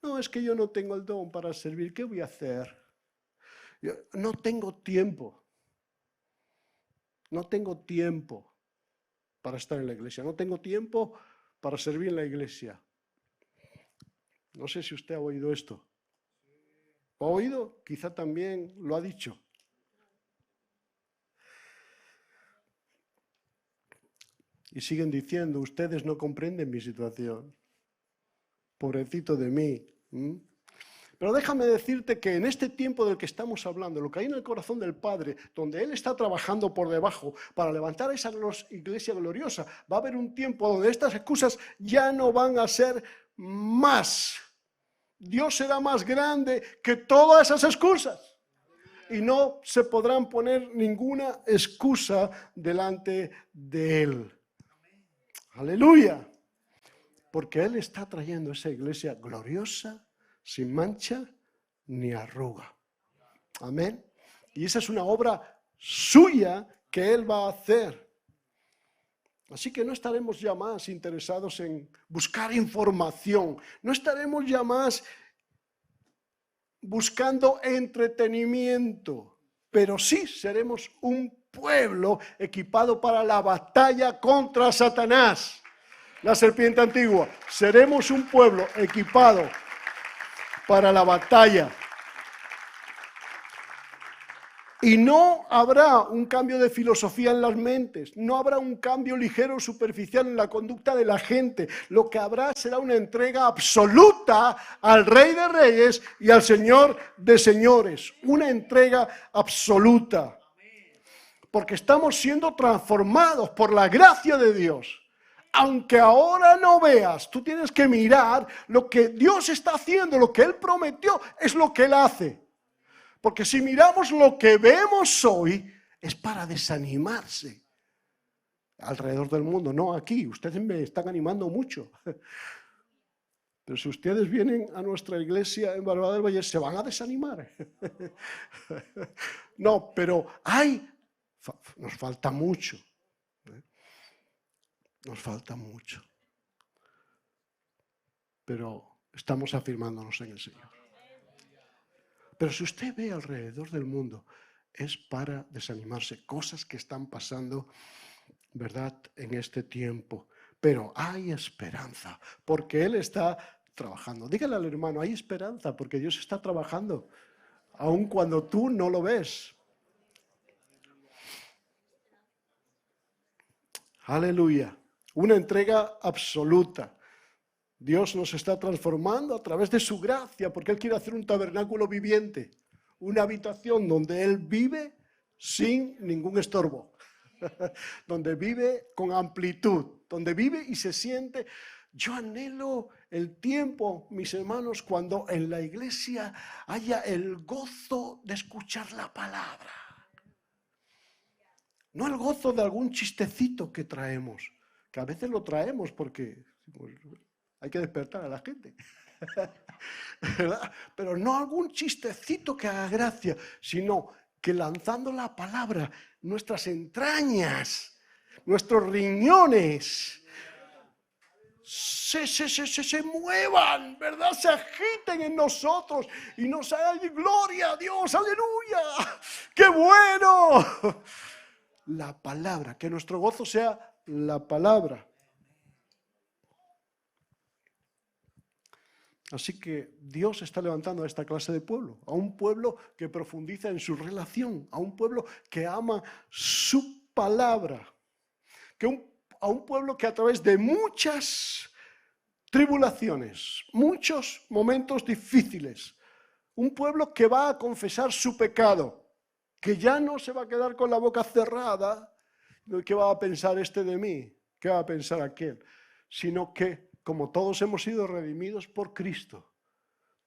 No, es que yo no tengo el don para servir, ¿qué voy a hacer? Yo no tengo tiempo. No tengo tiempo para estar en la iglesia. No tengo tiempo para servir en la iglesia. No sé si usted ha oído esto. ¿Ha oído? Quizá también lo ha dicho. Y siguen diciendo, ustedes no comprenden mi situación. Pobrecito de mí. Pero déjame decirte que en este tiempo del que estamos hablando, lo que hay en el corazón del Padre, donde Él está trabajando por debajo para levantar esa iglesia gloriosa, va a haber un tiempo donde estas excusas ya no van a ser más. Dios será más grande que todas esas excusas. Y no se podrán poner ninguna excusa delante de Él. Aleluya. Porque Él está trayendo esa iglesia gloriosa, sin mancha ni arruga. Amén. Y esa es una obra suya que Él va a hacer. Así que no estaremos ya más interesados en buscar información. No estaremos ya más buscando entretenimiento. Pero sí seremos un pueblo equipado para la batalla contra Satanás, la serpiente antigua. Seremos un pueblo equipado para la batalla. Y no habrá un cambio de filosofía en las mentes, no habrá un cambio ligero o superficial en la conducta de la gente. Lo que habrá será una entrega absoluta al Rey de Reyes y al Señor de Señores. Una entrega absoluta. Porque estamos siendo transformados por la gracia de Dios. Aunque ahora no veas, tú tienes que mirar lo que Dios está haciendo, lo que Él prometió, es lo que Él hace. Porque si miramos lo que vemos hoy, es para desanimarse. Alrededor del mundo, no aquí, ustedes me están animando mucho. Pero si ustedes vienen a nuestra iglesia en Barba del Valle, se van a desanimar. No, pero nos falta mucho. Nos falta mucho. Pero estamos afirmándonos en el Señor. Pero si usted ve alrededor del mundo, es para desanimarse. Cosas que están pasando, ¿verdad?, en este tiempo. Pero hay esperanza, porque Él está trabajando. Dígale al hermano, hay esperanza, porque Dios está trabajando, aun cuando tú no lo ves. Aleluya. Una entrega absoluta. Dios nos está transformando a través de su gracia, porque Él quiere hacer un tabernáculo viviente, una habitación donde Él vive sin ningún estorbo, donde vive con amplitud, donde vive y se siente. Yo anhelo el tiempo, mis hermanos, cuando en la iglesia haya el gozo de escuchar la palabra. No el gozo de algún chistecito que traemos, que a veces lo traemos porque hay que despertar a la gente, ¿verdad? Pero no algún chistecito que haga gracia, sino que lanzando la palabra, nuestras entrañas nuestros riñones se muevan, ¿verdad? Se agiten en nosotros y nos hagan gloria a Dios, aleluya, ¡qué bueno! La palabra, que nuestro gozo sea la palabra. Así que Dios está levantando a esta clase de pueblo, a un pueblo que profundiza en su relación, a un pueblo que ama su palabra, a un pueblo que a través de muchas tribulaciones, muchos momentos difíciles, un pueblo que va a confesar su pecado, que ya no se va a quedar con la boca cerrada, ¿qué va a pensar este de mí? ¿Qué va a pensar aquel? Sino que, como todos hemos sido redimidos por Cristo,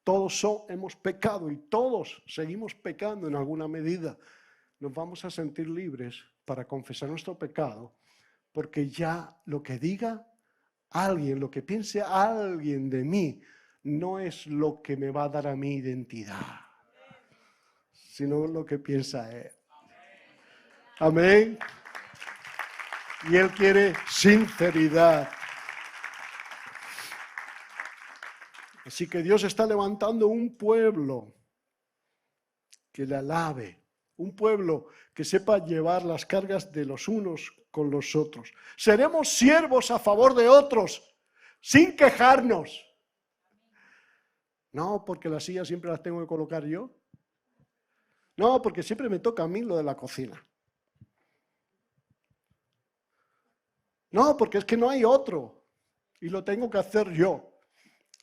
todos hemos pecado y todos seguimos pecando en alguna medida, nos vamos a sentir libres para confesar nuestro pecado, porque ya lo que diga alguien, lo que piense alguien de mí, no es lo que me va a dar a mi identidad, sino lo que piensa Él. Amén. Y Él quiere sinceridad. Así que Dios está levantando un pueblo que le alabe, un pueblo que sepa llevar las cargas de los unos con los otros. Seremos siervos a favor de otros, sin quejarnos. No, porque las sillas siempre las tengo que colocar yo. No, porque siempre me toca a mí lo de la cocina. No, porque es que no hay otro y lo tengo que hacer yo.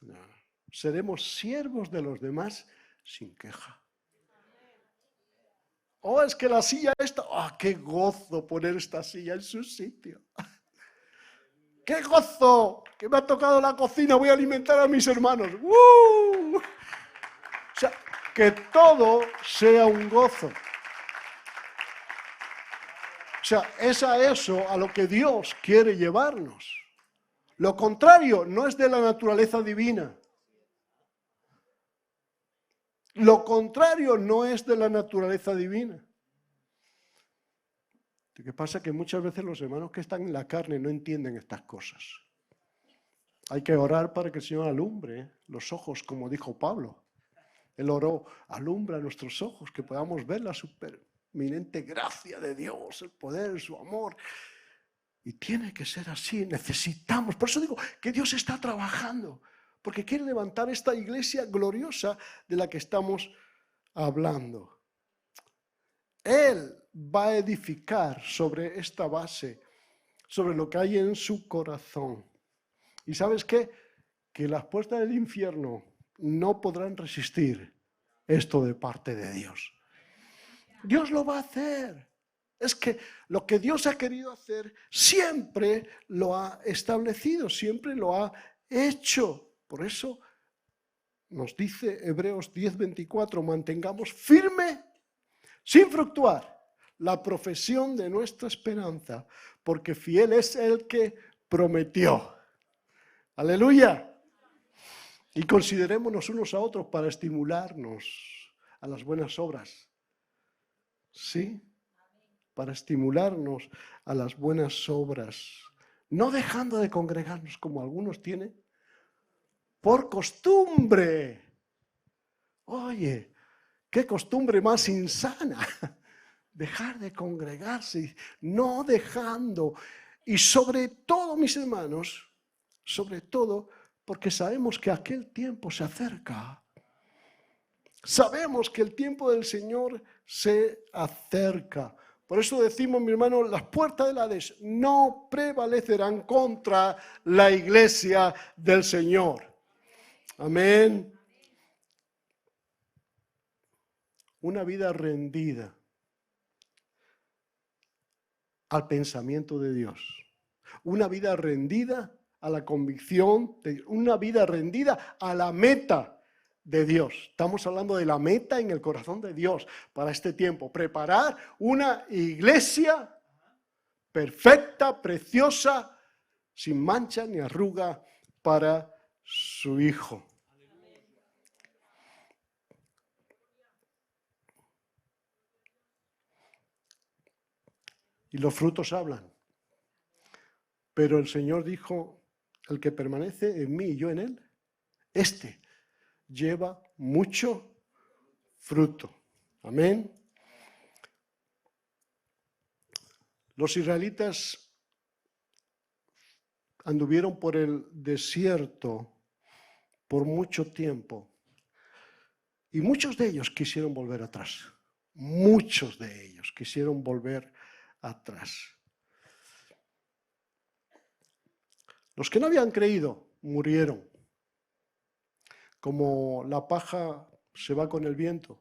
No. Seremos siervos de los demás sin queja. Oh, es que la silla esta, qué gozo poner esta silla en su sitio. ¡Qué gozo! Que me ha tocado la cocina, voy a alimentar a mis hermanos. O sea, que todo sea un gozo. O sea, es a eso a lo que Dios quiere llevarnos. Lo contrario no es de la naturaleza divina. Lo contrario no es de la naturaleza divina. Lo que pasa es que muchas veces los hermanos que están en la carne no entienden estas cosas. Hay que orar para que el Señor alumbre los ojos, como dijo Pablo. Él oró, alumbra nuestros ojos, que podamos ver la supereminente gracia de Dios, el poder, su amor. Y tiene que ser así, necesitamos. Por eso digo que Dios está trabajando, porque quiere levantar esta iglesia gloriosa de la que estamos hablando. Él va a edificar sobre esta base, sobre lo que hay en su corazón. ¿Y sabes qué? Que las puertas del infierno no podrán resistir esto de parte de Dios. Dios lo va a hacer. Es que lo que Dios ha querido hacer siempre lo ha establecido, siempre lo ha hecho. Por eso nos dice Hebreos 10:24, mantengamos firme, sin fluctuar, la profesión de nuestra esperanza, porque fiel es el que prometió. Aleluya. Y considerémonos unos a otros para estimularnos a las buenas obras. ¿Sí? Para estimularnos a las buenas obras. No dejando de congregarnos como algunos tienen, por costumbre. Oye, qué costumbre más insana. Dejar de congregarse, no dejando. Y sobre todo, mis hermanos, sobre todo, porque sabemos que aquel tiempo se acerca. Sabemos que el tiempo del Señor se acerca. Por eso decimos, mi hermano, las puertas del Hades no prevalecerán contra la iglesia del Señor. Amén. Una vida rendida al pensamiento de Dios. Una vida rendida a la convicción, una vida rendida a la meta de Dios. Estamos hablando de la meta en el corazón de Dios para este tiempo. Preparar una iglesia perfecta, preciosa, sin mancha ni arruga para su Hijo. Y los frutos hablan. Pero el Señor dijo, el que permanece en mí y yo en él, este lleva mucho fruto. Amén. Los israelitas anduvieron por el desierto por mucho tiempo y muchos de ellos quisieron volver atrás. Muchos de ellos quisieron volver atrás. Los que no habían creído murieron. Como la paja se va con el viento,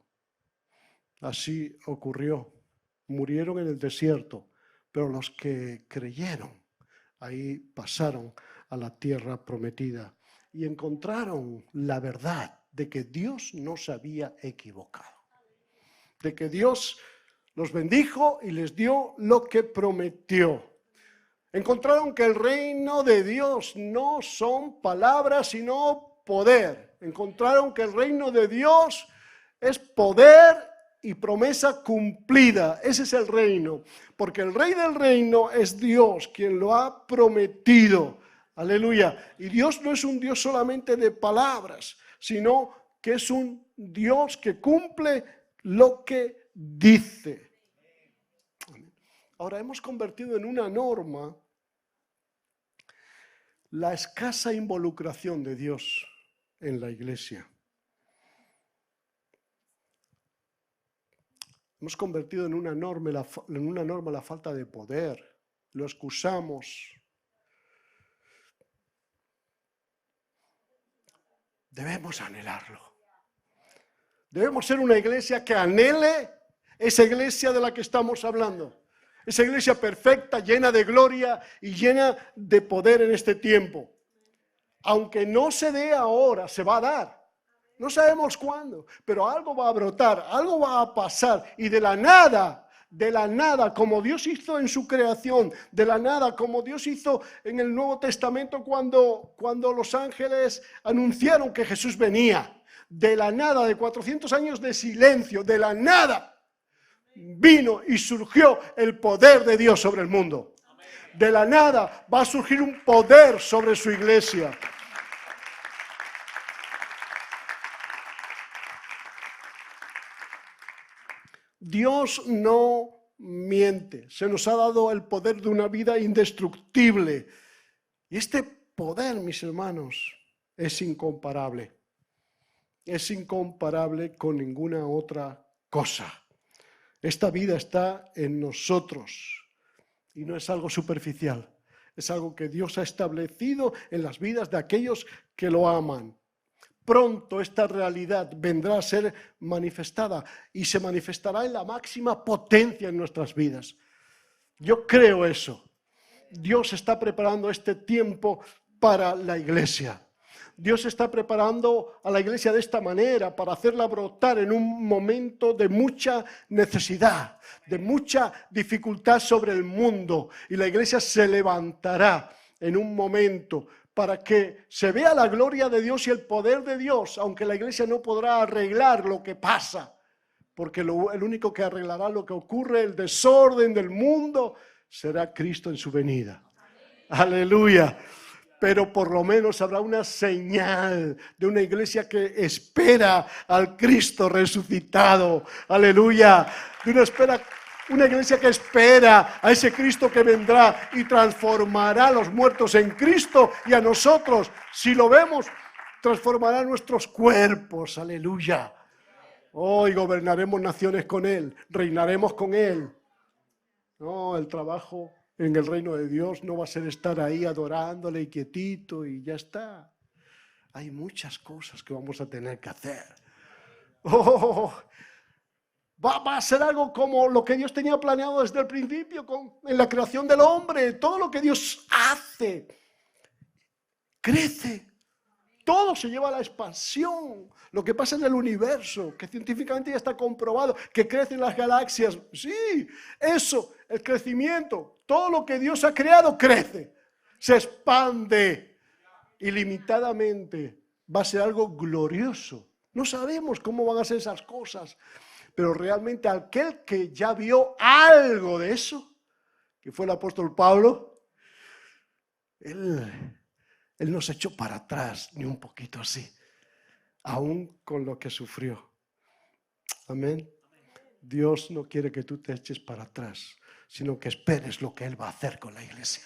así ocurrió. Murieron en el desierto, pero los que creyeron, ahí pasaron a la tierra prometida y encontraron la verdad de que Dios no se había equivocado, de que Dios los bendijo y les dio lo que prometió. Encontraron que el reino de Dios no son palabras, sino poder. Encontraron que el reino de Dios es poder y promesa cumplida. Ese es el reino, porque el rey del reino es Dios, quien lo ha prometido. Aleluya. Y Dios no es un Dios solamente de palabras, sino que es un Dios que cumple lo que dice. Ahora hemos convertido en una norma la escasa involucración de Dios en la iglesia. Hemos convertido en una norma la falta de poder. Lo excusamos. Debemos anhelarlo. Debemos ser una iglesia que anhele esa iglesia de la que estamos hablando. Esa iglesia perfecta, llena de gloria y llena de poder en este tiempo. Aunque no se dé ahora, se va a dar. No sabemos cuándo, pero algo va a brotar, algo va a pasar. Y de la nada, como Dios hizo en su creación, de la nada, como Dios hizo en el Nuevo Testamento cuando los ángeles anunciaron que Jesús venía. De la nada, de 400 años de silencio, de la nada, vino y surgió el poder de Dios sobre el mundo. De la nada va a surgir un poder sobre su iglesia. Dios no miente. Se nos ha dado el poder de una vida indestructible. Y este poder, mis hermanos, es incomparable. Es incomparable con ninguna otra cosa. Esta vida está en nosotros y no es algo superficial. Es algo que Dios ha establecido en las vidas de aquellos que lo aman. Pronto esta realidad vendrá a ser manifestada y se manifestará en la máxima potencia en nuestras vidas. Yo creo eso. Dios está preparando este tiempo para la iglesia. Dios está preparando a la iglesia de esta manera para hacerla brotar en un momento de mucha necesidad, de mucha dificultad sobre el mundo. Y la iglesia se levantará en un momento para que se vea la gloria de Dios y el poder de Dios, aunque la iglesia no podrá arreglar lo que pasa, porque el único que arreglará lo que ocurre, el desorden del mundo, será Cristo en su venida. Aleluya. Pero por lo menos habrá una señal de una iglesia que espera al Cristo resucitado. Aleluya. Una iglesia que espera a ese Cristo que vendrá y transformará a los muertos en Cristo y a nosotros, si lo vemos, transformará nuestros cuerpos. Aleluya. Hoy gobernaremos naciones con Él, reinaremos con Él. No, el trabajo en el reino de Dios no va a ser estar ahí adorándole y quietito y ya está. Hay muchas cosas que vamos a tener que hacer. Va a ser algo como lo que Dios tenía planeado desde el principio en la creación del hombre. Todo lo que Dios hace crece. Todo se lleva a la expansión. Lo que pasa en el universo, que científicamente ya está comprobado, que crecen las galaxias. Sí, eso, el crecimiento. Todo lo que Dios ha creado crece, se expande ilimitadamente. Va a ser algo glorioso. No sabemos cómo van a ser esas cosas, pero realmente aquel que ya vio algo de eso, que fue el apóstol Pablo, Él no se echó para atrás ni un poquito así, aún con lo que sufrió. Amén. Dios no quiere que tú te eches para atrás, sino que esperes lo que Él va a hacer con la iglesia.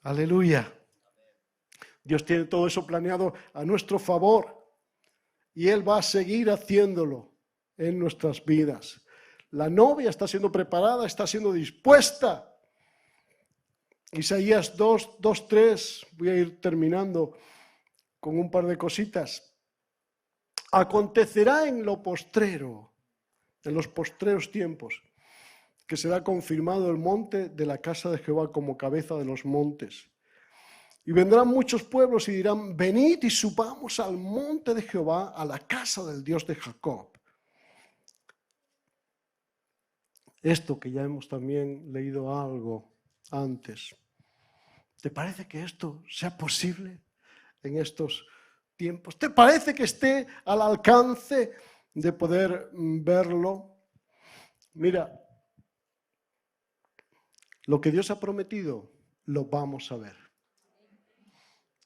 Aleluya. Dios tiene todo eso planeado a nuestro favor y Él va a seguir haciéndolo en nuestras vidas. La novia está siendo preparada, está siendo dispuesta. Isaías 2:3, voy a ir terminando con un par de cositas. Acontecerá en lo postrero, en los postreros tiempos, que será confirmado el monte de la casa de Jehová como cabeza de los montes. Y vendrán muchos pueblos y dirán, venid y subamos al monte de Jehová, a la casa del Dios de Jacob. Esto que ya hemos también leído algo antes. ¿Te parece que esto sea posible en estos tiempos? ¿Te parece que esté al alcance de poder verlo? Mira, lo que Dios ha prometido, lo vamos a ver.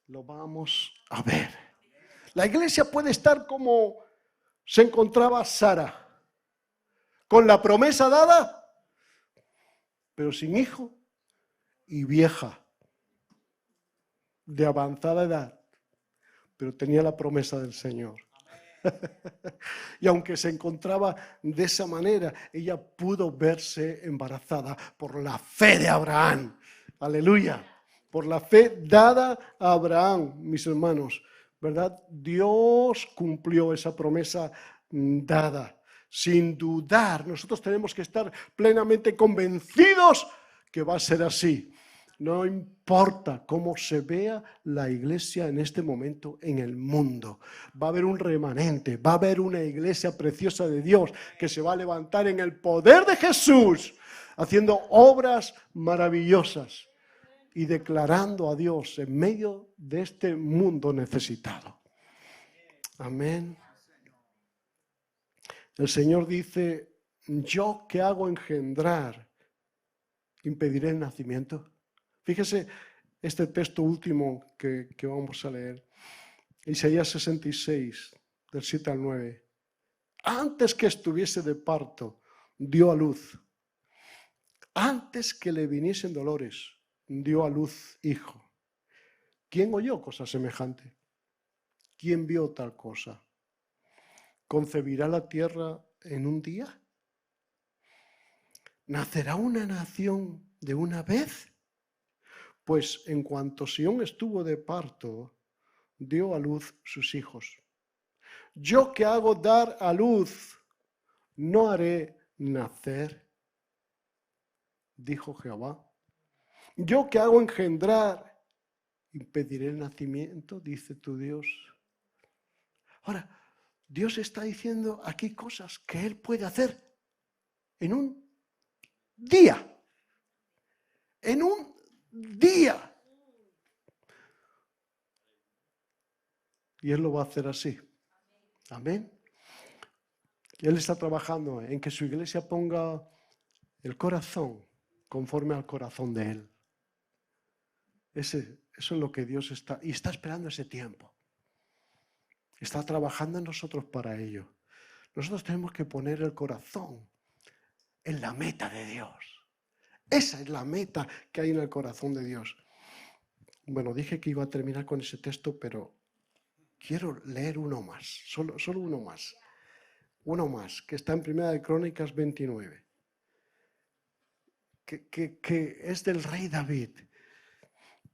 Lo vamos a ver. La iglesia puede estar como se encontraba Sara, con la promesa dada, pero sin hijo y vieja, de avanzada edad, pero tenía la promesa del Señor. Y aunque se encontraba de esa manera, ella pudo verse embarazada por la fe de Abraham. Aleluya. Por la fe dada a Abraham, mis hermanos, ¿verdad? Dios cumplió esa promesa dada. Sin dudar, nosotros tenemos que estar plenamente convencidos que va a ser así. No importa cómo se vea la iglesia en este momento en el mundo. Va a haber un remanente, va a haber una iglesia preciosa de Dios que se va a levantar en el poder de Jesús, haciendo obras maravillosas y declarando a Dios en medio de este mundo necesitado. Amén. El Señor dice, yo que hago engendrar, impediré el nacimiento. Fíjese este texto último que vamos a leer. Isaías 66, del 7 al 9. Antes que estuviese de parto, dio a luz. Antes que le viniesen dolores, dio a luz hijo. ¿Quién oyó cosa semejante? ¿Quién vio tal cosa? ¿Concebirá la tierra en un día? ¿Nacerá una nación de una vez? Pues en cuanto Sión estuvo de parto, dio a luz sus hijos. Yo que hago dar a luz, no haré nacer, dijo Jehová. Yo que hago engendrar, impediré el nacimiento, dice tu Dios. Ahora, Dios está diciendo aquí cosas que Él puede hacer en un día. En un día. Y Él lo va a hacer así. Amén. Él está trabajando en que su iglesia ponga el corazón conforme al corazón de Él. Eso es lo que Dios está, y está esperando ese tiempo. Está trabajando en nosotros para ello. Nosotros tenemos que poner el corazón en la meta de Dios. Esa es la meta que hay en el corazón de Dios. Bueno, dije que iba a terminar con ese texto, pero quiero leer uno más, solo uno más. Uno más, que está en Primera de Crónicas 29. Que es del rey David.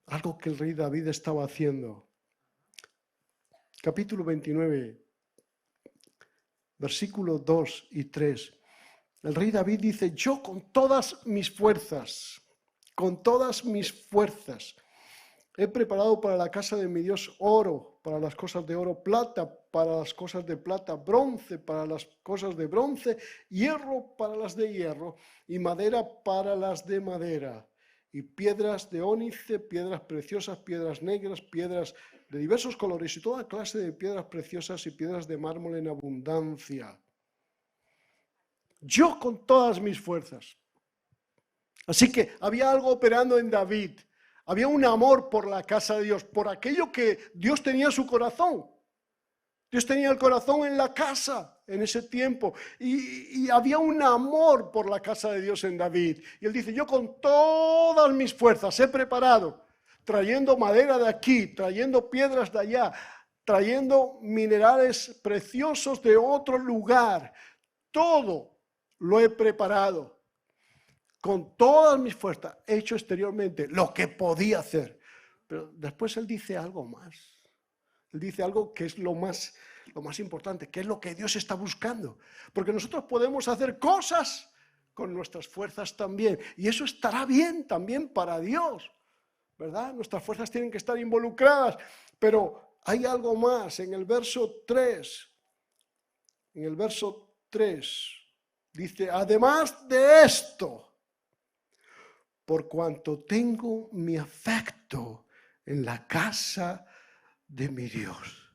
Algo que el rey David estaba haciendo. Capítulo 29, versículos 2 y 3. El rey David dice, yo con todas mis fuerzas, he preparado para la casa de mi Dios oro, para las cosas de oro, plata, para las cosas de plata, bronce, para las cosas de bronce, hierro para las de hierro, y madera para las de madera, y piedras de ónice, piedras preciosas, piedras negras, piedras de diversos colores, y toda clase de piedras preciosas y piedras de mármol en abundancia. Yo con todas mis fuerzas. Así que había algo operando en David. Había un amor por la casa de Dios, por aquello que Dios tenía en su corazón. Dios tenía el corazón en la casa en ese tiempo y había un amor por la casa de Dios en David. Y él dice, yo con todas mis fuerzas he preparado, trayendo madera de aquí, trayendo piedras de allá, trayendo minerales preciosos de otro lugar. Todo lo he preparado. Con todas mis fuerzas, he hecho exteriormente lo que podía hacer. Pero después él dice algo más. Él dice algo que es lo más importante, que es lo que Dios está buscando. Porque nosotros podemos hacer cosas con nuestras fuerzas también. Y eso estará bien también para Dios, ¿verdad? Nuestras fuerzas tienen que estar involucradas. Pero hay algo más. En el verso 3, dice, además de esto, por cuanto tengo mi afecto en la casa de mi Dios.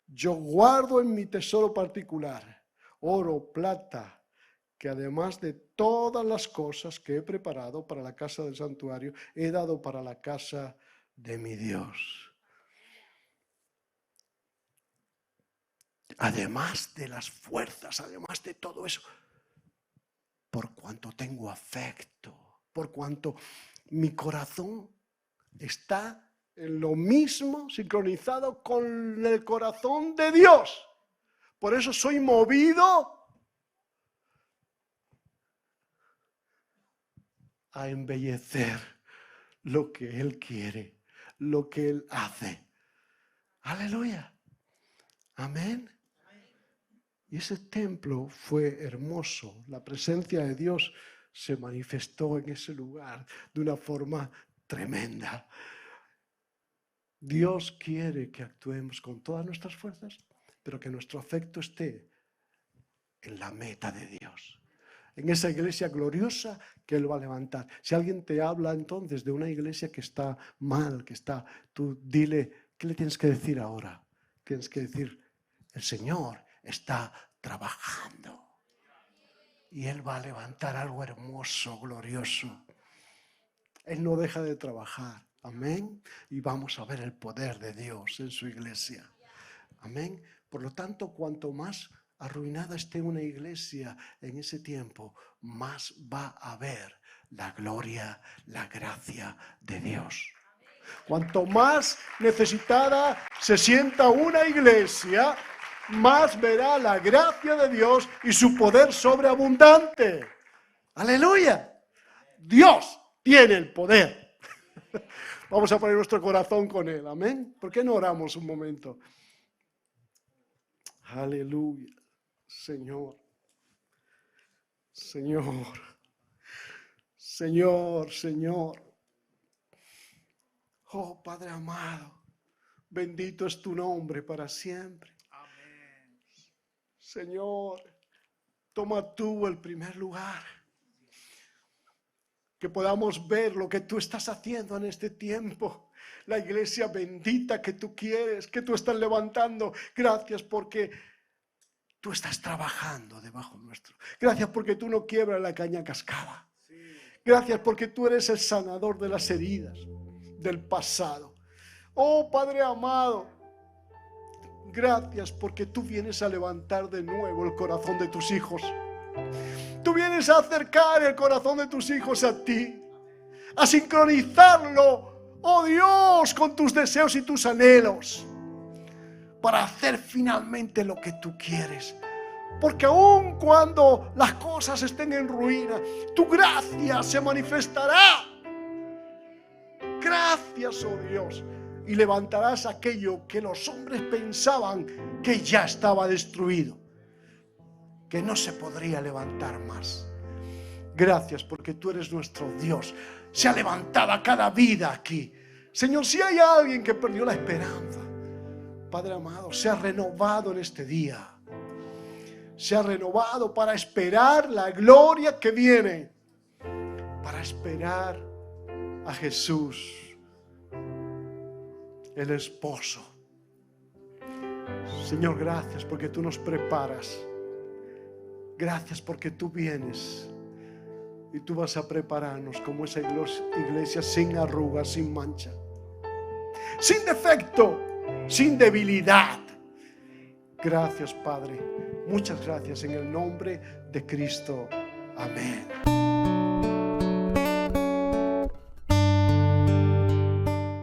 Yo guardo en mi tesoro particular oro, plata, que además de todas las cosas que he preparado para la casa del santuario, he dado para la casa de mi Dios. Además de las fuerzas, además de todo eso, por cuanto tengo afecto, por cuanto mi corazón está en lo mismo, sincronizado con el corazón de Dios. Por eso soy movido a embellecer lo que Él quiere, lo que Él hace. Aleluya. Amén. Y ese templo fue hermoso. La presencia de Dios se manifestó en ese lugar de una forma tremenda. Dios quiere que actuemos con todas nuestras fuerzas, pero que nuestro afecto esté en la meta de Dios, en esa iglesia gloriosa que Él va a levantar. Si alguien te habla entonces de una iglesia que está mal, tú dile, ¿qué le tienes que decir ahora? Tienes que decir, el Señor está trabajando y Él va a levantar algo hermoso, glorioso. Él no deja de trabajar. Amén. Y vamos a ver el poder de Dios en su iglesia. Amén. Por lo tanto, cuanto más arruinada esté una iglesia en ese tiempo, más va a haber la gloria, la gracia de Dios. Cuanto más necesitada se sienta una iglesia, más verá la gracia de Dios y su poder sobreabundante. Aleluya. Dios tiene el poder. Vamos a poner nuestro corazón con Él. Amén. ¿Por qué no oramos un momento? Aleluya. Señor. Señor. Señor, Señor. Oh, Padre amado. Bendito es tu nombre para siempre. Amén. Señor, toma tú el primer lugar. Que podamos ver lo que tú estás haciendo en este tiempo. La iglesia bendita que tú quieres, que tú estás levantando. Gracias porque tú estás trabajando debajo nuestro. Gracias porque tú no quiebras la caña cascada. Gracias porque tú eres el sanador de las heridas del pasado. Oh Padre amado, gracias porque tú vienes a levantar de nuevo el corazón de tus hijos. Tú vienes a acercar el corazón de tus hijos a ti, a sincronizarlo, oh Dios, con tus deseos y tus anhelos, para hacer finalmente lo que tú quieres. Porque aun cuando las cosas estén en ruina, tu gracia se manifestará. Gracias, oh Dios, y levantarás aquello que los hombres pensaban que ya estaba destruido, que no se podría levantar más. Gracias porque tú eres nuestro Dios. Se ha levantado cada vida aquí. Señor, si hay alguien que perdió la esperanza, Padre amado, se ha renovado en este día. Se ha renovado para esperar la gloria que viene, para esperar a Jesús, el esposo. Señor, gracias porque tú nos preparas. Gracias porque tú vienes Y tú vas a prepararnos como esa iglesia sin arrugas, sin mancha, sin defecto, sin debilidad. Gracias, Padre. Muchas gracias en el nombre de Cristo. Amén.